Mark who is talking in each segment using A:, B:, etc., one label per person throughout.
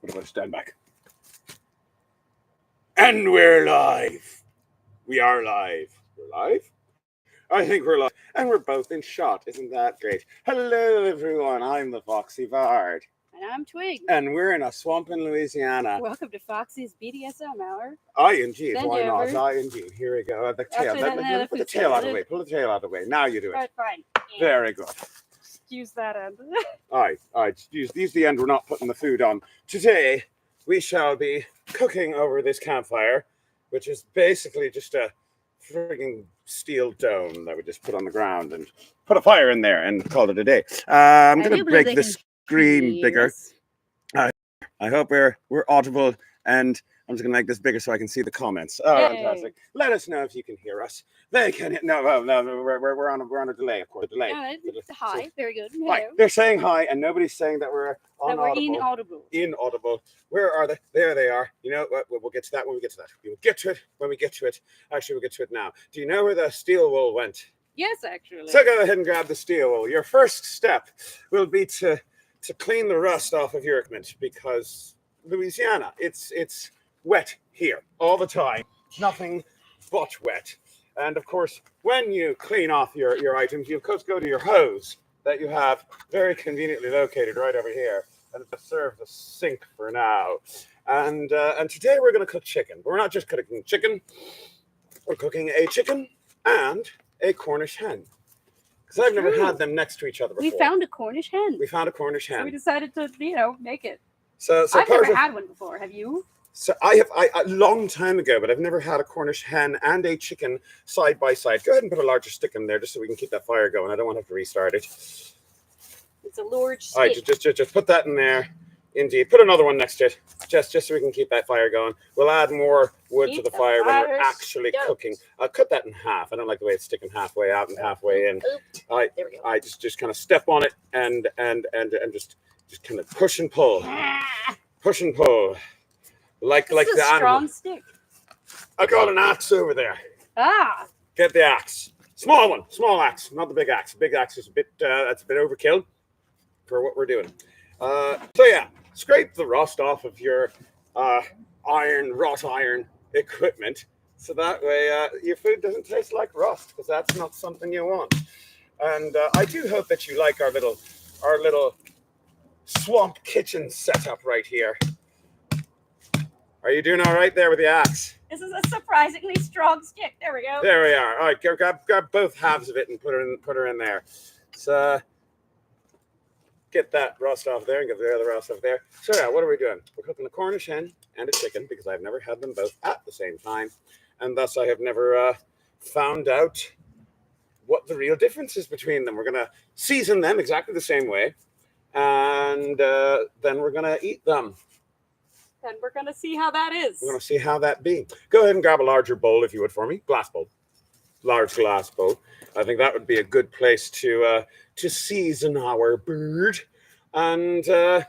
A: I'm going to stand back. And we're live. We are live. We're live? I think we're live. And we're both in shot. Isn't that great? Hello, everyone. I'm the Foxy Bard.
B: And I'm Twig.
A: And we're in a swamp in Louisiana.
B: Welcome to Foxy's BDSM hour.
A: Aye, indeed.
B: Bend
A: Why
B: over.
A: not? Aye, indeed. Here we go. The tail.
B: Actually,
A: Put the tail out of the way. Pull the tail out of the way. Now you do it.
B: Right, fine. Yeah.
A: Very good.
B: Use that end.
A: Aye. Use the end. We're not putting the food on. Today, we shall be cooking over this campfire, which is basically just a frigging steel dome that we just put on the ground and put a fire in there and call it a day. I'm going to break the screen bigger. I hope we're audible, and I'm just going to make this bigger so I can see the comments. Oh, fantastic. Let us know if you can hear us. They can. No, we're on a delay, of course. Delay.
B: Hi. So, very good. Hello.
A: Hi. They're saying hi, and nobody's saying that we're inaudible. Inaudible. Where are they? There they are. You know what? We'll get to that when we get to that. We'll get to it when we get to it. Actually, we'll get to it now. Do you know where the steel wool went?
B: Yes, actually.
A: So go ahead and grab the steel wool. Your first step will be to clean the rust off of your equipment, because Louisiana, it's wet here all the time. Nothing but wet. And of course, when you clean off your items, you of course go to your hose that you have very conveniently located right over here, and it serves as a sink for now. And today we're going to cook chicken. But we're not just cooking chicken. We're cooking a chicken and a Cornish hen. Because I've never had them next to each other before.
B: We found a Cornish hen. So we decided to, make it.
A: So
B: I've never had one before. Have you?
A: So I have a long time ago, but I've never had a Cornish hen and a chicken side by side. Go ahead and put a larger stick in there just so we can keep that fire going. I don't want to have to restart it.
B: It's a large stick.
A: All right, just put that in there. Indeed. Put another one next to it, just so we can keep that fire going. We'll add more wood to the fire when we're actually cooking. I'll cut that in half. I don't like the way it's sticking halfway out and halfway in.
B: There we go.
A: I just kind of step on it and just kind of push and pull. Push and pull. Like the animal.
B: Strong stick.
A: I got an axe over there. Get the axe. Small one. Small axe, not the big axe. Big axe is a bit that's a bit overkill for what we're doing. So yeah, scrape the rust off of your wrought iron equipment, so that way your food doesn't taste like rust, because that's not something you want. And I do hope that you like our little swamp kitchen setup right here. Are you doing all right there with the axe?
B: This is a surprisingly strong stick. There we go.
A: There we are. All right, grab both halves of it and put her in there. So get that rust off there and get the other rust off there. So yeah, what are we doing? We're cooking a Cornish hen and a chicken, because I've never had them both at the same time, and thus I have never found out what the real difference is between them. We're gonna season them exactly the same way, and then we're gonna eat them.
B: And we're going to see how that is.
A: We're going to see how that be. Go ahead and grab a larger bowl, if you would, for me. Glass bowl. Large glass bowl. I think that would be a good place to season our bird. And I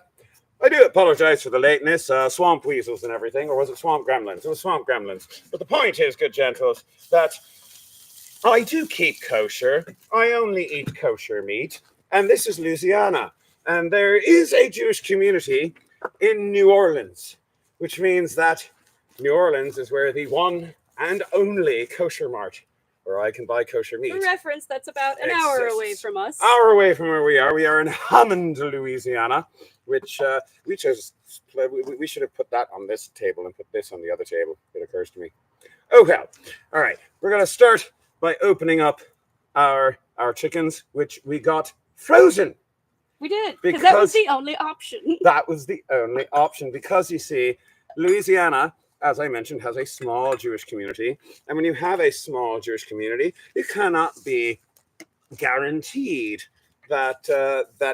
A: do apologize for the lateness. Swamp weasels and everything. Or was it swamp gremlins? It was swamp gremlins. But the point is, good gentles, that I do keep kosher. I only eat kosher meat. And this is Louisiana. And there is a Jewish community in New Orleans, which means that New Orleans is where the one and only kosher mart where I can buy kosher meat.
B: For reference, that's about an hour away from us.
A: Hour away from where we are. We are in Hammond, Louisiana, which we chose. We should have put that on this table and put this on the other table. It occurs to me. Oh, well. All right. We're going to start by opening up our chickens, which we got frozen.
B: We did, because that was the only option.
A: That was the only option, because you see, Louisiana, as I mentioned, has a small Jewish community. And when you have a small Jewish community, you cannot be guaranteed that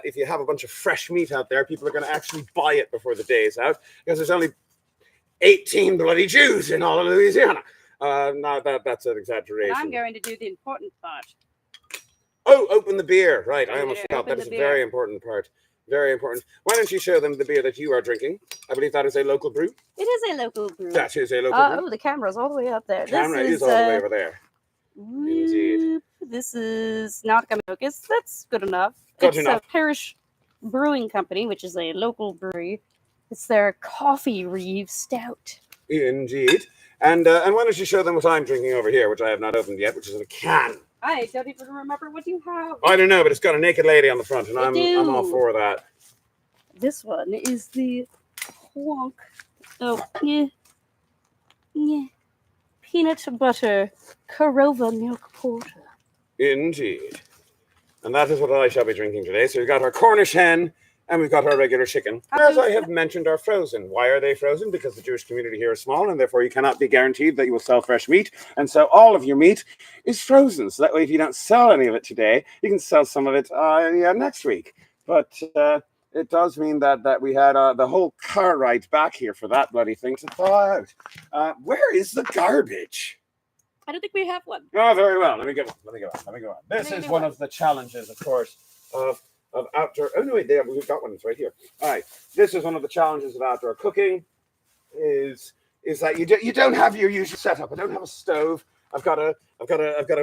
A: if you have a bunch of fresh meat out there, people are going to actually buy it before the day is out, because there's only 18 bloody Jews in all of Louisiana. No, that's an exaggeration.
B: And I'm going to do the important part.
A: Oh, open the beer. Right. I almost forgot. That is a very important part. Very important. Why don't you show them the beer that you are drinking? I believe that is a local brew.
B: It is a local brew.
A: That is a local brew.
B: Oh, the camera's all the way up there.
A: The camera is all the way over there. Indeed.
B: This is not Kaminokus. That's good enough.
A: Good enough.
B: A Parish Brewing Company, which is a local brewery It's their coffee Reeve Stout.
A: Indeed. And why don't you show them what I'm drinking over here, which I have not opened yet, which is in a can.
B: I don't even remember what you have.
A: I don't know, but it's got a naked lady on the front, and I'm all for that.
B: This one is the Wonk. Oh, peanut butter Corova milk porter.
A: Indeed. And that is what I shall be drinking today. So we've got our Cornish hen, and we've got our regular chicken. As I have mentioned, are frozen. Why are they frozen? Because the Jewish community here is small, and therefore you cannot be guaranteed that you will sell fresh meat. And so all of your meat is frozen. So that way, if you don't sell any of it today, you can sell some of it next week. But it does mean that we had the whole car ride back here for that bloody thing to thaw out. Where is the garbage?
B: I don't think we have one.
A: Oh, very well. Let me go on. This is one of the challenges, of course, of outdoor. Oh no, wait, we've got one. It's right here. All right. This is one of the challenges of outdoor cooking. Is that you don't have your usual setup. I don't have a stove. I've got a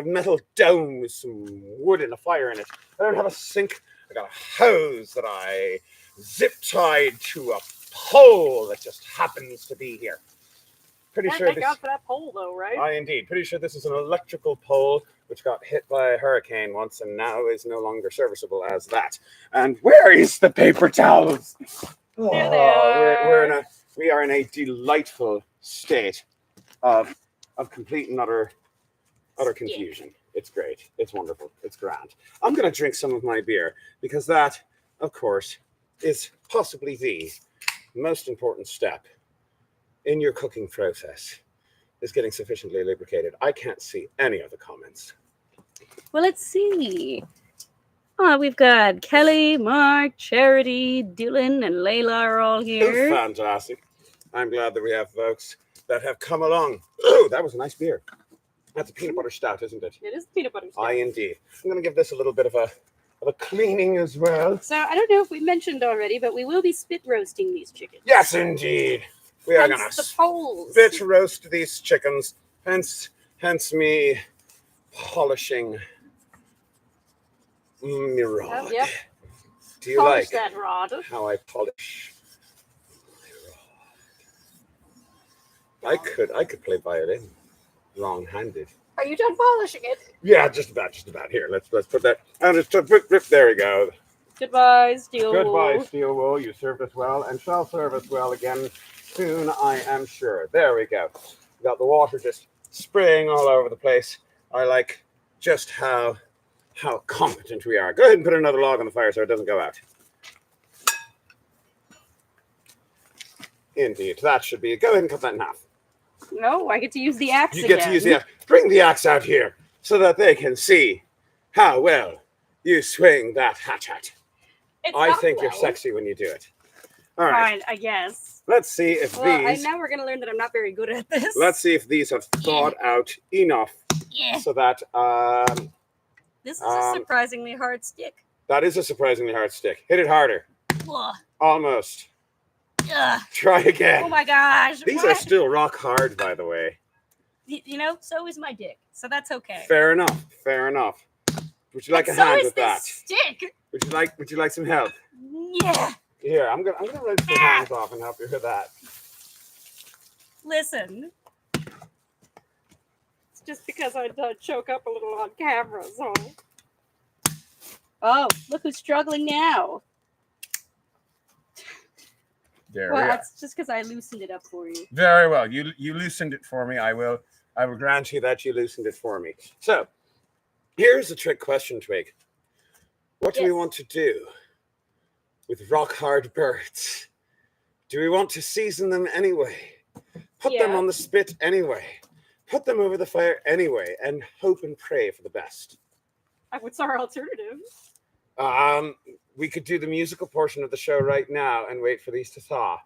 A: metal dome with some wood and a fire in it. I don't have a sink. I got a hose that I zip tied to a pole that just happens to be here. Pretty sure
B: thank God for that pole, though, right?
A: Indeed. Pretty sure this is an electrical pole which got hit by a hurricane once and now is no longer serviceable as that. And where is the paper towels?
B: There they are.
A: We are in a delightful state of complete and utter confusion. It's great. It's wonderful. It's grand. I'm going to drink some of my beer because that, of course, is possibly the most important step in your cooking process, is getting sufficiently lubricated. I can't see any of the comments.
B: Well, let's see. We've got Kelly, Mark, Charity, Dylan, and Layla are all here.
A: Oh, fantastic. I'm glad that we have folks that have come along. Oh, that was a nice beer. That's a peanut butter stout, isn't it?
B: It is peanut butter stout.
A: Indeed. I'm going to give this a little bit of a cleaning as well.
B: So I don't know if we mentioned already, but we will be spit roasting these chickens.
A: Yes, indeed. We are going to spit roast these chickens. Hence me polishing my rod.
B: Yep.
A: Do you
B: polish
A: like
B: that rod.
A: How I polish my rod? I could play violin wrong-handed.
B: Are you done polishing it?
A: Yeah, just about. Here, let's put that. And just there we go.
B: Goodbye, Steel Wool.
A: Goodbye, Steel Wool. You served us well and shall serve us well again soon, I am sure. There we go. We got the water just spraying all over the place. I like just how competent we are. Go ahead and put another log on the fire so it doesn't go out. Indeed, that should be it. Go ahead and cut that in half.
B: No, I get to use the axe again.
A: You get to use the axe. Bring the axe out here so that they can see how well you swing that hatchet. I think you're sexy when you do it. All right.
B: Fine, I guess.
A: Let's see if these...
B: now we're going to learn that I'm not very good at this.
A: Let's see if these have thawed out enough so that...
B: this is a surprisingly hard stick.
A: That is a surprisingly hard stick. Hit it harder.
B: Ugh.
A: Almost.
B: Ugh.
A: Try again.
B: Oh my gosh.
A: These are still rock hard, by the way.
B: You know, so is my dick. So that's okay.
A: Fair enough. Would you like a hand with that?
B: Stick.
A: Would you like some help?
B: Yeah.
A: Here, I'm gonna rinse your hands off and help you with that.
B: Listen. It's just because I choke up a little on camera, so. Oh, look who's struggling now.
A: There we are.
B: That's just because I loosened it up for you.
A: Very well. You loosened it for me. I will grant you that you loosened it for me. So, here's a trick question, Twig. What do we want to do with rock hard birds? Do we want to season them anyway? Put them on the spit anyway? Put them over the fire anyway and hope and pray for the best?
B: What's our alternative?
A: We could do the musical portion of the show right now and wait for these to thaw.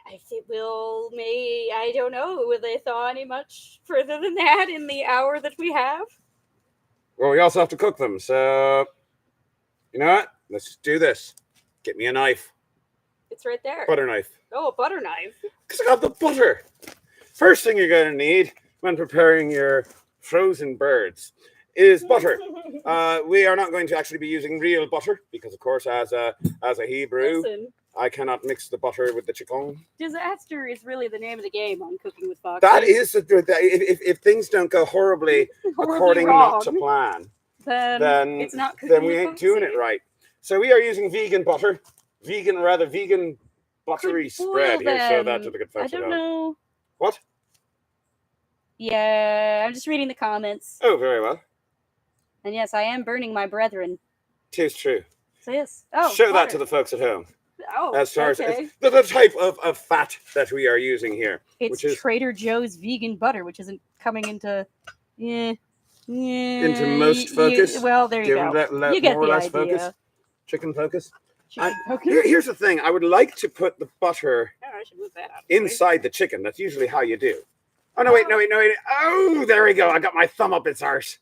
B: I think I don't know, will they thaw any much further than that in the hour that we have?
A: Well, we also have to cook them, so you know what? Let's do this. Get me a knife.
B: It's right there.
A: Butter knife.
B: Oh, a butter knife.
A: Because I got the butter. First thing you're going to need when preparing your frozen birds is butter. We are not going to actually be using real butter because, of course, as a Hebrew, I cannot mix the butter with the chicken.
B: Disaster is really the name of the game on Cooking with Foxy.
A: That is, if things don't go horribly according
B: wrong,
A: not to plan,
B: then it's not cooking
A: then we
B: with
A: ain't
B: Foxy.
A: doing it right. So we are using vegan butter, vegan buttery spread. Here, show that to the good folks
B: I
A: at
B: don't
A: home.
B: know.
A: What?
B: Yeah, I'm just reading the comments.
A: Oh, very well.
B: And yes, I am burning my brethren.
A: 'Tis true.
B: So yes. Oh,
A: show that
B: butter.
A: to the folks at home.
B: Oh,
A: as far
B: okay.
A: as the type of fat that we are using here.
B: It's
A: which is
B: Trader Joe's vegan butter, which isn't coming into
A: into most focus.
B: Well, there you go. You get
A: more or
B: the
A: less
B: idea.
A: focus. Chicken focus.
B: Focus.
A: Here's the thing. I would like to put the butter
B: I should move that out.
A: inside the chicken. That's usually how you do. Oh, no, wait. Oh, there we go. I got my thumb up its arse.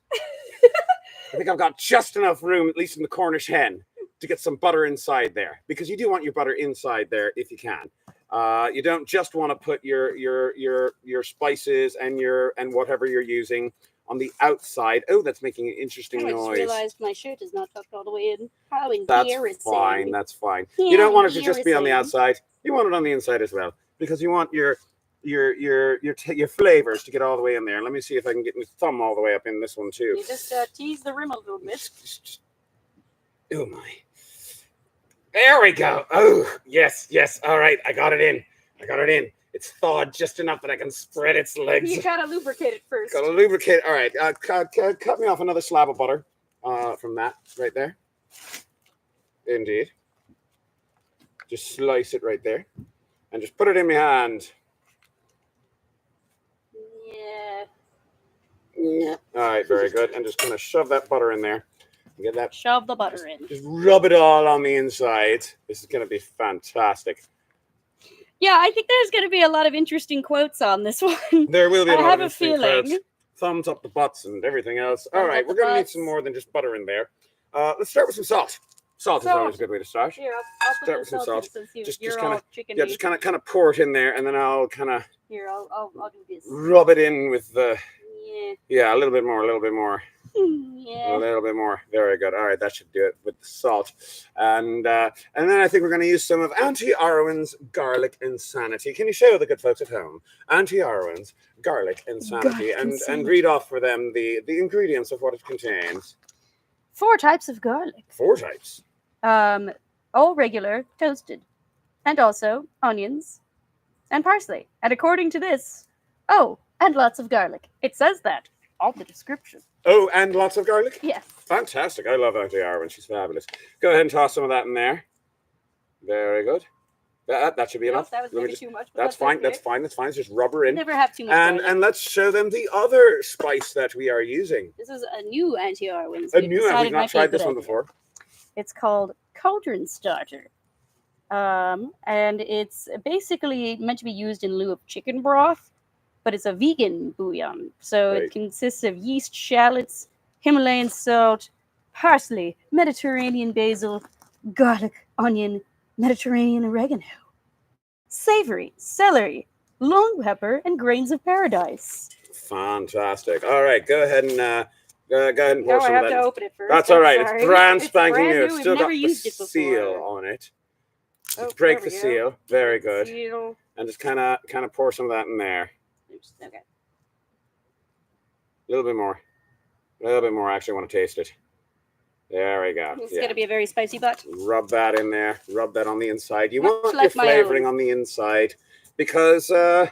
A: I think I've got just enough room, at least in the Cornish hen, to get some butter inside there. Because you do want your butter inside there if you can. You don't just want to put your spices and whatever you're using on the outside. Oh, that's making an interesting noise.
B: I just realized my shirt is not tucked all the way in. How embarrassing.
A: That's fine. That's fine. You don't want it to just be on the outside. You want it on the inside as well, because you want your flavors to get all the way in there. Let me see if I can get my thumb all the way up in this one too.
B: You just tease the rim a little bit.
A: Oh my! There we go. Oh yes. All right, I got it in. It's thawed just enough that I can spread its legs.
B: You gotta lubricate it first.
A: Gotta lubricate. All right, cut me off another slab of butter from that right there. Indeed. Just slice it right there, and just put it in my hand. Yeah. All right, very good. And just kind of shove that butter in there. Get that.
B: Shove the butter in.
A: Just rub it all on the inside. This is going to be fantastic.
B: Yeah, I think there's going to be a lot of interesting quotes on this one.
A: There will be a lot of interesting
B: feeling.
A: quotes. Thumbs up the butts and everything else. All right, we're going to need some more than just butter in there. Let's start with some salt. Salt is always a good way to start.
B: Here, I'll
A: start with some salt.
B: Just kind
A: of pour it in there, and then I'll kind of
B: I'll do this.
A: Rub it in with the
B: a
A: little bit more.
B: Yeah.
A: A little bit more. Very good. All right, that should do it with the salt. And then I think we're going to use some of Auntie Arwen's Garlic Insanity. Can you show the good folks at home Auntie Arwen's Garlic Insanity and read off for them the ingredients of what it contains?
B: 4 types of garlic.
A: 4 types.
B: All regular, toasted, and also onions and parsley. And according to this, and lots of garlic. It says that on the description.
A: Oh, and lots of garlic?
B: Yes.
A: Fantastic. I love Auntie Arwen. She's fabulous. Go ahead and toss some of that in there. Very good. That should be enough.
B: That was maybe too much.
A: That's fine. Okay. That's fine. It's just rub her in.
B: Never have too much.
A: And let's show them the other spice that we are using.
B: This is a new Auntie Arwen's.
A: We've not tried this one before.
B: It's called Cauldron Starter. And it's basically meant to be used in lieu of chicken broth, but it's a vegan bouillon. So It consists of yeast, shallots, Himalayan salt, parsley, Mediterranean basil, garlic, onion, Mediterranean oregano, savory, celery, long pepper, and grains of paradise.
A: Fantastic. All right, go ahead and pour some of that.
B: I have to open it first.
A: That's all right. It's brand spanking new. It's still got the seal on it. Just break the seal. Very good. And just kind of pour some of that in there.
B: Okay.
A: A little bit more. I actually want to taste it. There we go.
B: It's going to be a very spicy butt.
A: Rub that in there. Rub that on the inside. You want your flavoring on the inside because of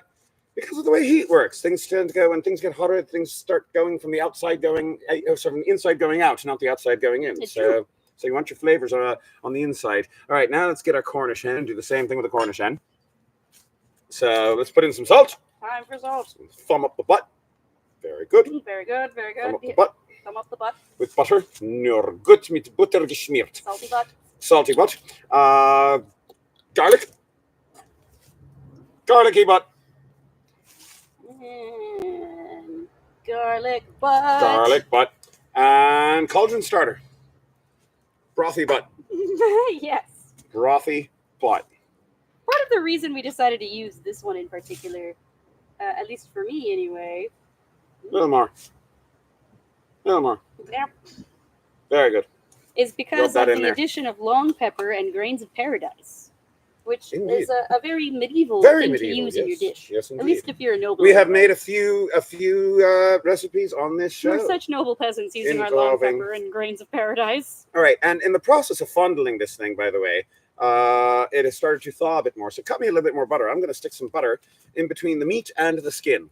A: the way heat works. Things tend to go, when things get hotter, things start going from the outside from the inside going out, not the outside going in. So you want your flavors on the inside. All right, now let's get our Cornish hen and do the same thing with the Cornish hen. So let's put in some salt.
B: Time for salt.
A: Thumb up the butt. Very good.
B: Very good.
A: Thumb up the butt.
B: Thumb up the butt.
A: With butter. Nur gut mit Butter geschmiert. Salty butt. Garlic. Garlicky butt.
B: Garlic butt.
A: Garlic butt. And cauldron starter. Brothy butt.
B: Yes.
A: Brothy butt.
B: Part of the reason we decided to use this one in particular, at least for me anyway.
A: A little more.
B: Yeah.
A: Very good.
B: Is because of the addition of long pepper and grains of paradise. which
A: Indeed.
B: is a very medieval
A: Very
B: thing
A: medieval,
B: to use in your
A: yes.
B: dish.
A: Yes,
B: At
A: indeed.
B: least if you're a noble.
A: We have made a few recipes on this show.
B: We're such noble peasants using our long
A: Involving-
B: pepper and grains of paradise.
A: All right, and in the process of fondling this thing, by the way, it has started to thaw a bit more. So cut me a little bit more butter. I'm going to stick some butter in between the meat and the skin.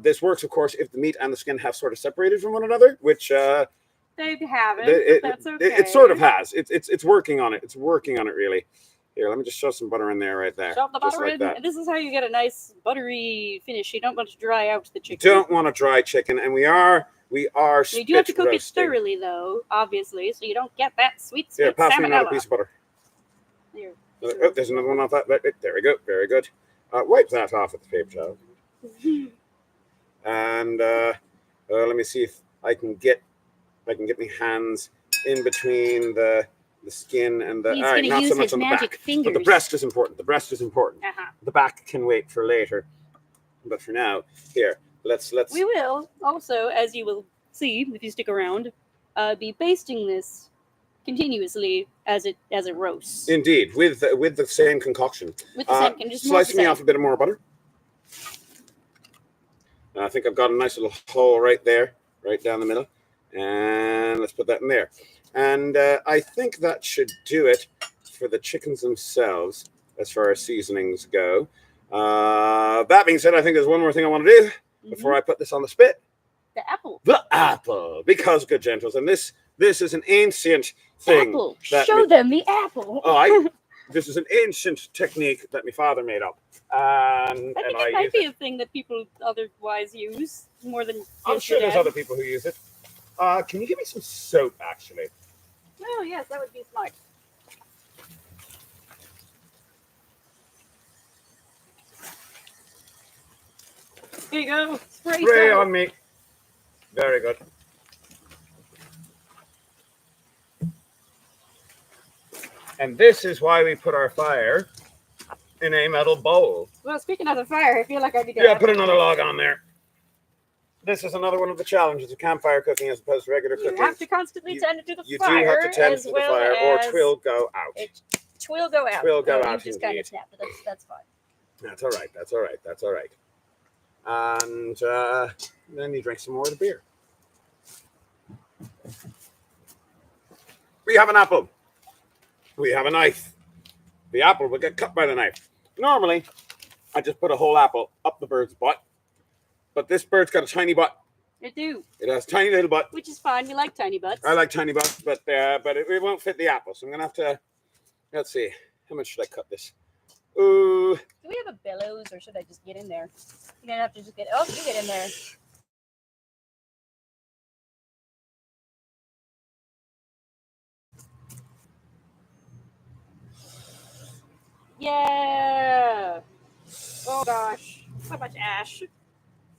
A: This works, of course, if the meat and the skin have sort of separated from one another, which
B: They haven't,
A: it,
B: but that's okay.
A: it sort of has. It's working on it. It's working on it, really. Here, let me just shove some butter in there, right there.
B: Shove the
A: just
B: butter
A: like
B: in,
A: that.
B: and this is how you get a nice buttery finish. You don't want to dry out the chicken.
A: Don't want to dry chicken, and we are.
B: You do have to cook it
A: roasting.
B: thoroughly, though, obviously, so you don't get that sweet
A: Here, pass me another
B: salmonella.
A: piece of butter.
B: Here.
A: Oh, there's another one off that. There we go. Very good. Wipe that off with the paper towel. And let me see if I can get my hands in between the skin and the.
B: He's
A: all right,
B: gonna
A: not
B: use
A: so much
B: his
A: on the
B: magic
A: back.
B: fingers.
A: But the breast is important. The breast is important.
B: Uh-huh.
A: The back can wait for later. But for now, here, let's.
B: We will also, as you will see if you stick around, be basting this continuously as it roasts.
A: Indeed, with the same concoction.
B: With the same, just more of the
A: Slice me
B: same.
A: off a bit more butter. I think I've got a nice little hole right there, right down the middle. And let's put that in there. And I think that should do it for the chickens themselves as far as seasonings go. That being said, I think there's one more thing I want to do before I put this on the spit.
B: The apple.
A: The apple. Because, good gentles, and this is an ancient thing.
B: Apple.
A: that
B: Show them the apple.
A: This is an ancient technique that my father made up. And
B: I think
A: I
B: it might
A: use
B: be
A: it.
B: a thing that people otherwise use more than.
A: I'm
B: just
A: sure
B: your
A: there's
B: dad.
A: other people who use it. Can you give me some soap, actually?
B: Oh yes, that would be smart. Here you go.
A: Spray on me. Very good. And this is why we put our fire in a metal bowl.
B: Well, speaking of the fire, I feel like I need to.
A: Yeah, put another log on there. This is another one of the challenges of campfire cooking as opposed to regular cooking.
B: You have to constantly tend to the
A: You
B: fire.
A: do have to tend
B: as
A: to the
B: well
A: fire, or
B: as
A: twill go out.
B: Twill go out.
A: Twill go
B: Oh,
A: out,
B: You just kind
A: indeed.
B: of snapped it. That's fine.
A: That's all right. That's all right. That's all right. And then you drink some more of the beer. We have an apple. We have a knife. The apple will get cut by the knife. Normally, I just put a whole apple up the bird's butt. But this bird's got a tiny butt.
B: I do.
A: It has a tiny little butt.
B: Which is fine. We like tiny butts.
A: I like tiny butts, but it won't fit the apple. So I'm going to have to, let's see. How much should I cut this? Ooh.
B: Do we have a bellows, or should I just get in there? You're gonna have to just get. Oh, you get in there. Yeah. Oh gosh, so much ash.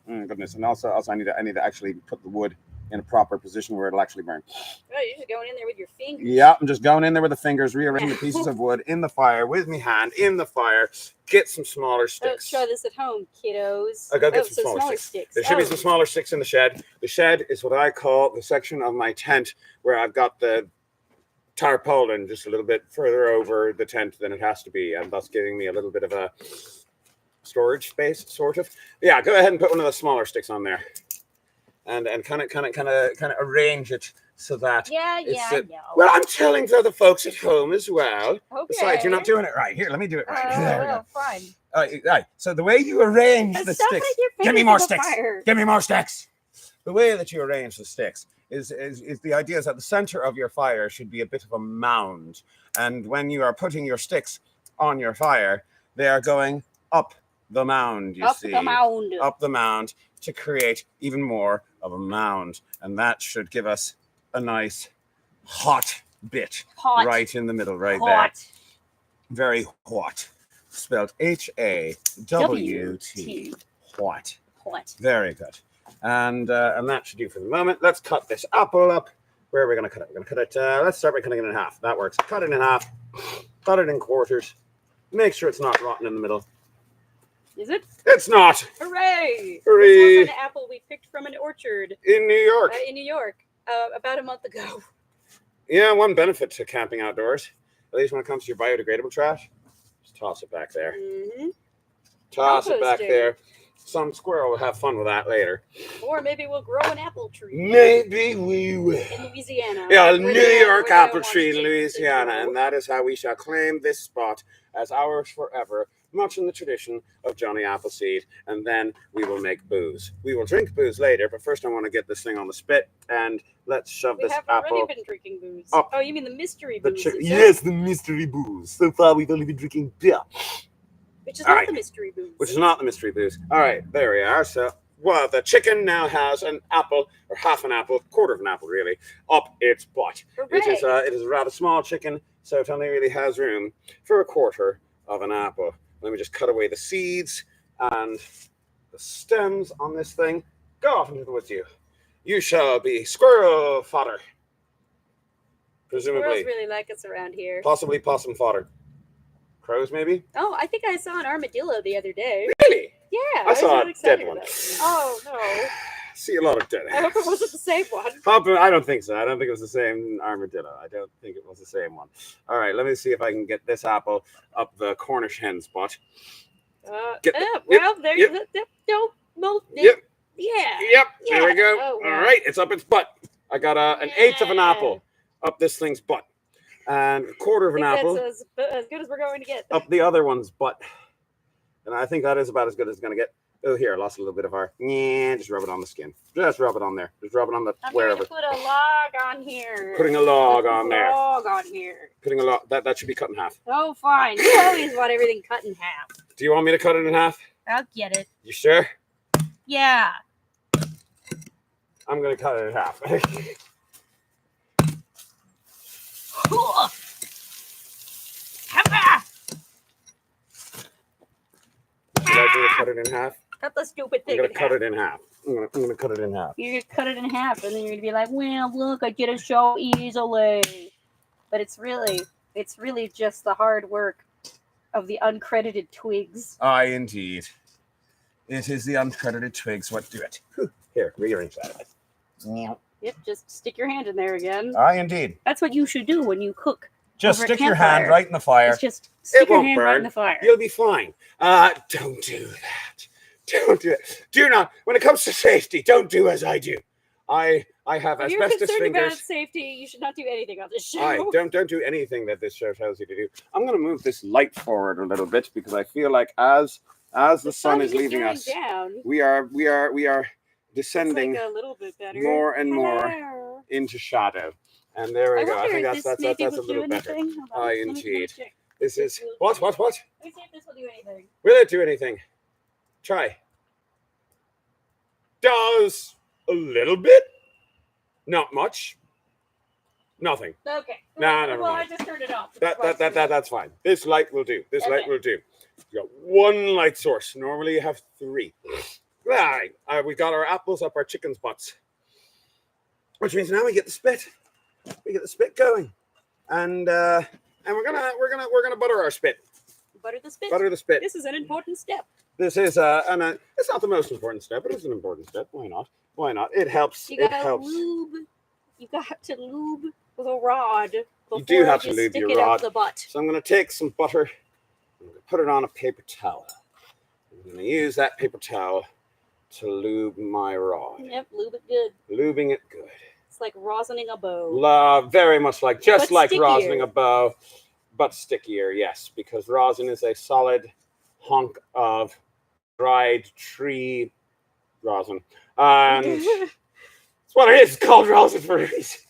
A: Oh, goodness. And also I need to actually put the wood in a proper position where it'll actually burn.
B: Oh, you're just going in there with your fingers.
A: Yeah, I'm just going in there with the fingers, rearranging the pieces of wood in the fire with my hand in the fire. Get some smaller
B: Don't
A: sticks.
B: try this at home, kiddos.
A: I gotta get some
B: so
A: smaller sticks. There
B: Oh.
A: should be some smaller sticks in the shed. The shed is what I call the section of my tent where I've got the tarpaulin just a little bit further over the tent than it has to be, and thus giving me a little bit of a storage space, sort of. Yeah, go ahead and put one of the smaller sticks on there, and kind of arrange it so that.
B: Yeah,
A: it's
B: I
A: a-
B: know.
A: Well, I'm telling the other folks at home as well.
B: Okay.
A: Besides, you're not doing it right. Here, let me do it right.
B: Oh,
A: There we go.
B: well, fine.
A: Right. So the way you arrange
B: That
A: the
B: sounds
A: sticks.
B: like you're
A: Give me
B: fingers
A: more
B: to the
A: sticks.
B: fire.
A: Give me more sticks. The way that you arrange the sticks is the idea is that the center of your fire should be a bit of a mound. And when you are putting your sticks on your fire, they are going up the mound, you see.
B: The mound.
A: Up the mound to create even more of a mound. And that should give us a nice hot bit
B: Hot.
A: right in the middle, right
B: Hot.
A: there. Very hot. Spelled Hawt. Hot.
B: Hot.
A: Very good. And that should do for the moment. Let's cut this apple up. Where are we going to cut it? We're going to cut it. Let's start by cutting it in half. That works. Cut it in half. Cut it in quarters. Make sure it's not rotten in the middle.
B: Is it?
A: It's not.
B: Hooray!
A: Hooray.
B: This was an apple we picked from an orchard
A: In New York.
B: in New York about a month ago.
A: Yeah, one benefit to camping outdoors, at least when it comes to your biodegradable trash, Just toss it back there.
B: Mm-hmm.
A: Toss it back
B: Composting.
A: there. Some squirrel will have fun with that later.
B: Or maybe we'll grow an apple tree.
A: Maybe we will.
B: In Louisiana.
A: Yeah,
B: where
A: New
B: they-
A: York
B: where they
A: apple
B: want
A: tree in
B: chickens to
A: Louisiana,
B: grow.
A: and that is how we shall claim this spot as ours forever, much in the tradition of Johnny Appleseed. And then we will make booze. We will drink booze later, but first I want to get this thing on the spit, and let's shove
B: We
A: this
B: have
A: apple.
B: already been drinking booze.
A: up
B: Oh, you mean the mystery
A: The
B: booze?
A: yes, the mystery booze. So far, we've only been drinking beer,
B: Which is
A: All
B: not
A: right.
B: the mystery booze.
A: which is not the mystery booze. All right, there we are. So, well, the chicken now has an apple, or half an apple, quarter of an apple, really, up its butt.
B: Hooray.
A: It is a rather small chicken, so it only really has room for a quarter of an apple. Let me just cut away the seeds and the stems on this thing. Go off into the woods, you. You shall be squirrel fodder. Presumably.
B: Squirrels really like us around here.
A: Possibly possum fodder. Crows, maybe?
B: Oh, I think I saw an armadillo the other day.
A: Really?
B: Yeah,
A: I saw
B: was
A: a
B: really excited
A: dead one.
B: about it. Oh no!
A: See a lot of dead
B: I hope it wasn't the same one.
A: I don't think so. I don't think it was the same armadillo. I don't think it was the same one. All right, let me see if I can get this apple up the Cornish hen's butt. Get the-
B: Well, there
A: yep.
B: you go. No,
A: Yep,
B: yeah.
A: yep. There we
B: Yeah.
A: go.
B: Oh,
A: All
B: wow.
A: right, it's up its butt. I got an eighth of an
B: Yeah.
A: apple up this thing's butt, and a quarter of
B: I
A: an
B: think
A: apple
B: that's as good as we're going to get.
A: up the other one's butt. And I think that is about as good as it's going to get. Oh, here, I lost a little bit of our. Yeah, just rub it on the skin. Just rub it on there. Just rub it on the
B: I'm
A: wherever.
B: going to put a log on here.
A: Putting a log on
B: Put
A: there.
B: a log on here.
A: Putting a log. That should be cut in half.
B: Oh, fine. You always want everything cut in half.
A: Do you want me to cut it in half?
B: I'll get it.
A: You sure?
B: Yeah.
A: I'm going to cut it in half.
B: Cool. Come back.
A: Should I do to cut it in half?
B: Cut the stupid
A: I'm
B: thing
A: going
B: in
A: to cut
B: half.
A: it in half. I'm going to cut it in half.
B: You're going to cut it in half, and then you're going to be like, well, look, I did it so easily. But it's really just the hard work of the uncredited twigs.
A: Aye, indeed. It is the uncredited twigs what do it. Here, rearrange that.
B: Yep, just stick your hand in there again.
A: Aye, indeed.
B: That's what you should do when you cook.
A: Just
B: Over a
A: stick your hand
B: campfire.
A: right in the fire.
B: It's just stick your
A: won't
B: hand right
A: burn.
B: in the fire.
A: You'll be fine. Don't do that. Don't do it. Do not. When it comes to safety, don't do as I do. I have
B: If you're
A: asbestos
B: concerned about
A: fingers.
B: safety, you should not do anything on this show.
A: Aye, don't do anything that this show tells you to do. I'm going to move this light forward a little bit because I feel like as the sun is leaving
B: going
A: us,
B: down.
A: we are
B: It's
A: descending
B: like a little bit better.
A: more and more
B: Hello.
A: into shadow. And there we go. I
B: wonder
A: think
B: if
A: that's
B: this maybe
A: a
B: will do
A: little better.
B: anything. Hold on,
A: Aye,
B: let me
A: indeed.
B: check.
A: This is
B: will-
A: what?
B: Let me see if this will do anything.
A: Will it do anything? Try. Does a little bit. Not much. Nothing.
B: Okay.
A: Nah, never
B: well,
A: mind.
B: I just turned it off.
A: That's fine. This light will do. This light
B: Okay.
A: will do. You got one light source. Normally you have three. Right. We got our apples up our chicken's butts, which means now we get the spit. We get the spit going, and we're gonna butter our spit.
B: Butter the spit.
A: Butter the spit.
B: This is an important step.
A: This is it's not the most important step, but it's an important step. Why not? Why not? It helps.
B: You
A: It
B: gotta
A: helps.
B: lube. You got to lube the rod before
A: You do have to
B: you
A: lube
B: stick
A: your
B: it
A: rod.
B: up the butt.
A: So I'm going to take some butter. I'm going to put it on a paper towel. I'm going to use that paper towel to lube my rod.
B: Yep, lube it good.
A: Lubing it good.
B: It's like rosining a bow.
A: Very much like, just
B: But
A: like
B: stickier.
A: rosining a bow, but stickier, yes, because rosin is a solid hunk of dried tree rosin. And it's what it is. It's called rosin for a reason.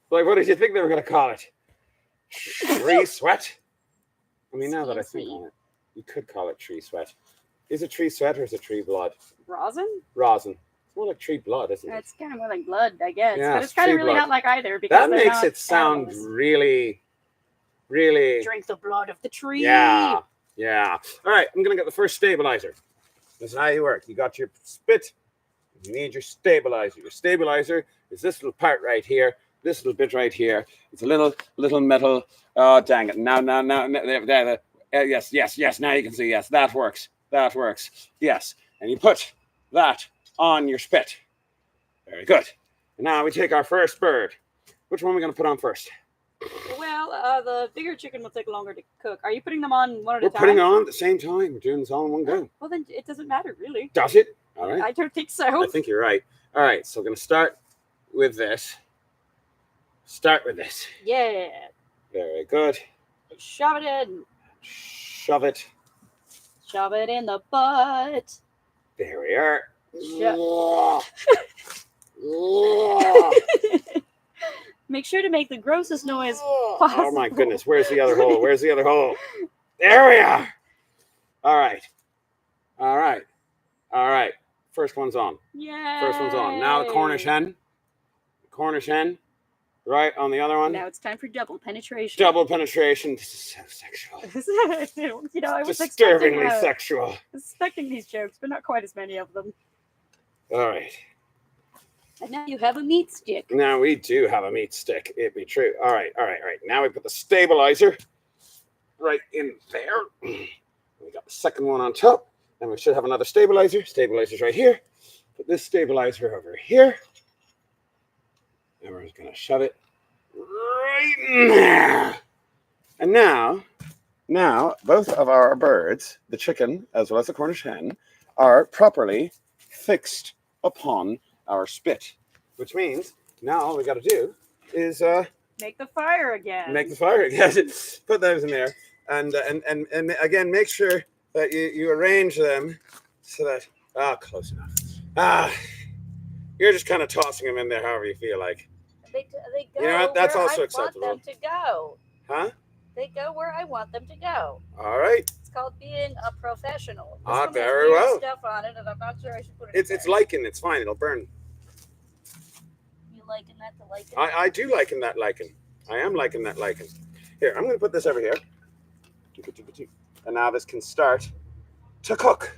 A: Like, what did you think they were going to call it? Tree sweat? I mean, now that I think
B: Excuse me.
A: on it, you could call it tree sweat. Is it tree sweat or is it tree blood?
B: Rosin?
A: Rosin. It's more like tree blood, isn't it?
B: It's kind of more like blood, I guess.
A: Yeah,
B: but
A: it's
B: it's kind of
A: tree
B: really
A: blood.
B: not like either. Because
A: That
B: they're
A: makes
B: not
A: it sound
B: animals.
A: really, really...
B: Drink the blood of the tree.
A: Yeah, yeah. All right, I'm going to get the first stabilizer. This is how you work. You got your spit. You need your stabilizer. Your stabilizer is this little part right here. This little bit right here. It's a little metal. Oh, dang it. Now. There. Yes. Now you can see. Yes, that works. That works. Yes. And you put that on your spit. Very good. And now we take our first bird. Which one are we going to put on first?
B: Well, the bigger chicken will take longer to cook. Are you putting them on one at
A: We're
B: a time?
A: putting on at the same time. We're doing this all in one go.
B: Well, then it doesn't matter, really.
A: Does it? All right.
B: I don't think so.
A: I think you're right. All right, so we're going to start with this. Start with this.
B: Yeah.
A: Very good.
B: Shove it in.
A: Shove it.
B: Shove it in the butt.
A: There we are.
B: Make sure to make the grossest noise possible.
A: Oh my goodness, where's the other hole? Where's the other hole? There we are. All right. All right. All right. First one's on.
B: Yeah.
A: First one's on. Now the Cornish hen. Cornish hen. Right on the other one.
B: Now it's time for double penetration.
A: Double penetration. This is so sexual.
B: You know, I was
A: Disturbingly sexual.
B: Expecting these jokes, but not quite as many of them.
A: All right.
B: And now you have a meat stick.
A: Now we do have a meat stick. It be true. All right. All right. All right. Now we put the stabilizer right in there. We got the second one on top. And we should have another stabilizer. Stabilizer's right here. Put this stabilizer over here. And we're just going to shove it right in there. And now, both of our birds, the chicken as well as the Cornish hen, are properly fixed upon our spit. Which means now all we got to do is
B: make the fire again.
A: Make the fire again. Put those in there. And again, make sure that you arrange them so that, close enough. You're just kind of tossing them in there however you feel like.
B: They go,
A: you know what? That's
B: where
A: also
B: I
A: acceptable.
B: want them to go.
A: Huh?
B: They go where I want them to go.
A: All right.
B: It's called being a professional.
A: Very well.
B: Stuff on it, and I'm not sure I should put it.
A: It's lichen. It's fine. It'll burn.
B: You liken that to lichen?
A: I do liken that lichen. I am liking that lichen. Here, I'm going to put this over here. And now this can start to cook.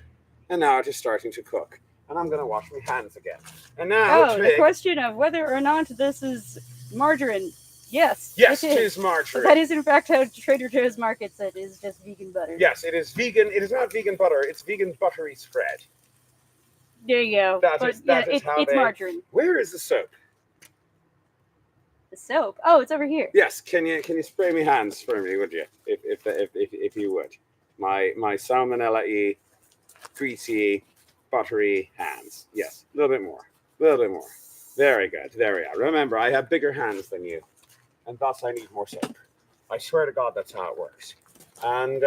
A: And now it is starting to cook. And I'm going to wash my hands again. And now
B: the question of whether or not this is margarine. Yes.
A: Yes, it is margarine.
B: But that is in fact how Trader Joe's markets it is just vegan butter.
A: Yes, it is vegan. It is not vegan butter. It's vegan buttery spread.
B: There you go. It's margarine.
A: Where is the soap?
B: The soap? Oh, it's over here.
A: Yes. Can you spray me hands for me, would you? If you would. My salmonella-y, greasy, buttery hands. Yes, a little bit more. A little bit more. Very good. There we are. Remember, I have bigger hands than you, and thus I need more soap. I swear to God, that's how it works. And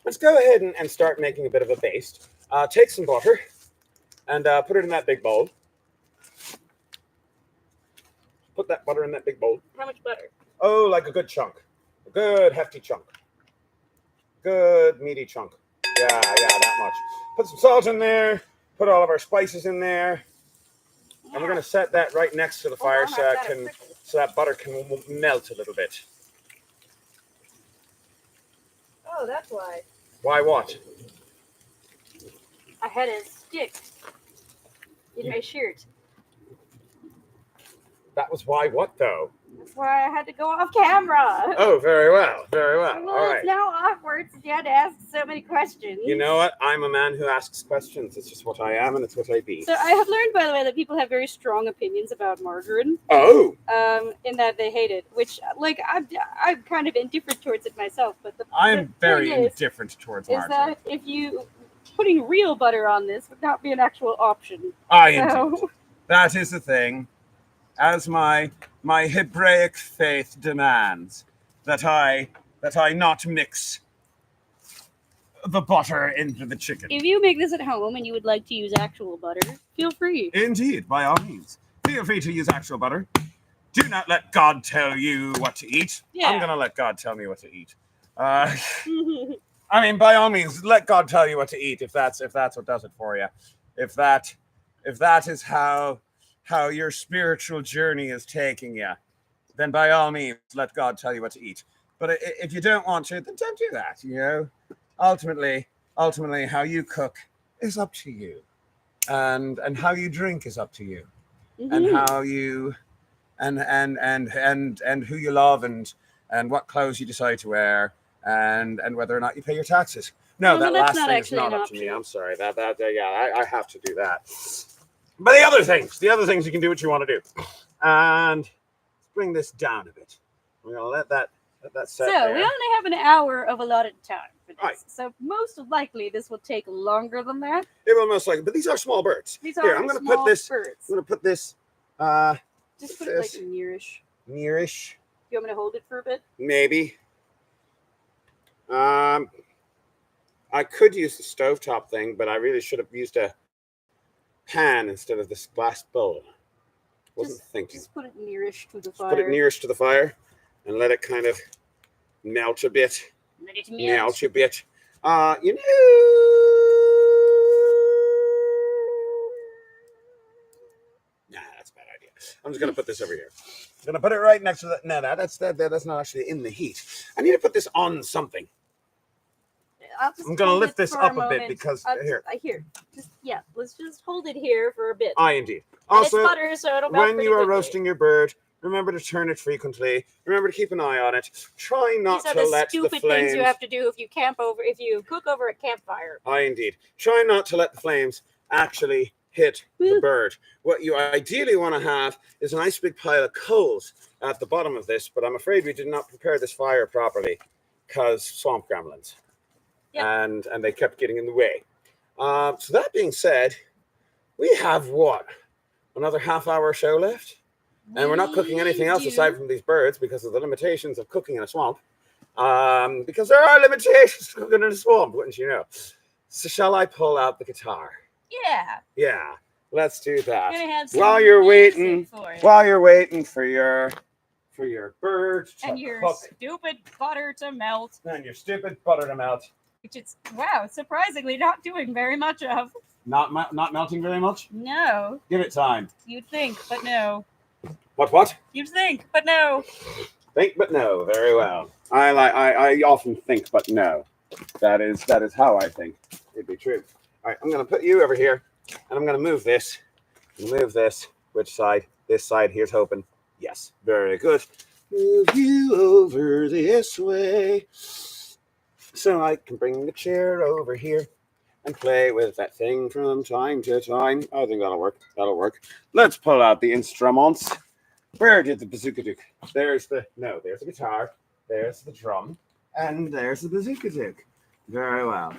A: let's go ahead and start making a bit of a paste. Take some butter and put it in that big bowl. Put that butter in that big bowl.
B: How much butter?
A: Oh, like a good chunk. A good hefty chunk. Good meaty chunk. Yeah, that much. Put some salt in there. Put all of our spices in there. Yeah. And we're going to set that right next to the fire so that butter can melt a little bit.
B: Oh, that's why.
A: Why what?
B: I had a stick in my shirt.
A: That was why what, though?
B: That's why I had to go off camera.
A: Oh, very well. Very well.
B: Well,
A: all right.
B: It's now awkward since you had to ask so many questions.
A: You know what? I'm a man who asks questions. It's just what I am, and it's what I be.
B: So I have learned, by the way, that people have very strong opinions about margarine.
A: Oh.
B: In that they hate it, which, like, I'm kind of indifferent towards it myself. But
A: I'm very indifferent towards margarine.
B: Is that if you putting real butter on this would not be an actual option.
A: Indeed. That is the thing. As my Hebraic faith demands, that I not mix the butter into the chicken.
B: If you make this at home and you would like to use actual butter, feel free.
A: Indeed, by all means. Feel free to use actual butter. Do not let God tell you what to eat. Yeah. I'm going to let God tell me what to eat. I mean, by all means, let God tell you what to eat if that's what does it for you. If that is how your spiritual journey is taking you, then by all means, let God tell you what to eat. But if you don't want to, then don't do that, you know. Ultimately, how you cook is up to you. And how you drink is up to you. Mm-hmm. And how you and who you love and what clothes you decide to wear and whether or not you pay your taxes. No, that last thing is not up to me. I'm sorry. I have to do that. But the other things you can do what you want to do. And bring this down a bit. We're gonna let that set
B: So
A: there.
B: we only have an hour of allotted time for this.
A: Right.
B: So most likely this will take longer than that.
A: It will most likely, but these are small birds.
B: These
A: Here,
B: are
A: I'm gonna
B: small
A: put this.
B: birds.
A: I'm gonna put this.
B: Just put it like nearish.
A: Nearish,
B: You want me to hold it for a bit?
A: maybe. I could use the stovetop thing, but I really should have used a pan instead of this glass bowl. Wasn't thinking.
B: Just put it nearish to the
A: Just
B: fire.
A: put it nearest to the fire and let it kind of melt a bit.
B: Let it
A: Melt a bit. You know. Nah, that's a bad idea. I'm just gonna put this over here. I'm gonna put it right next to that. No, that's not actually in the heat. I need to put this on something. I'm gonna lift this up a bit because here.
B: Let's just hold it here for a bit.
A: Indeed.
B: And
A: Also,
B: it's butter, so it'll melt
A: when
B: pretty
A: you are
B: quickly.
A: roasting your bird, remember to turn it frequently. Remember to keep an eye on it. Try not
B: These
A: to
B: are the
A: let the
B: stupid
A: flames.
B: things you have to do if you cook over a campfire.
A: Indeed. Try not to let the flames actually hit the bird. What you ideally want to have is a nice big pile of coals at the bottom of this, but I'm afraid we did not prepare this fire properly because swamp gremlins.
B: Yep.
A: And they kept getting in the way. So that being said, we have what? Another half-hour show left? And we're not cooking anything else aside from these birds because of the limitations of cooking in a swamp. Because there are limitations to cooking in a swamp, wouldn't you know? So shall I pull out the guitar?
B: Yeah.
A: Yeah, let's do that.
B: Gonna have some
A: While you're waiting,
B: for it.
A: while you're waiting for your bird to
B: And your
A: cook
B: stupid butter to melt,
A: and your stupid butter to melt.
B: which it's surprisingly not doing very much of.
A: Not melting very much.
B: No,
A: Give it time.
B: you'd think, but no.
A: What?
B: You'd think, but no.
A: Think but no. Very well. I often think but no. That is how I think. It'd be true. All right, I'm gonna put you over here, and I'm gonna move this. Move this. Which side? This side. Here's hoping. Yes. Very good. Move you over this way, so I can bring the chair over here and play with that thing from time to time. I think that'll work. That'll work. Let's pull out the instruments. Where did the bazooka do? There's the guitar. There's the drum. And there's the bazooka duke. Very well.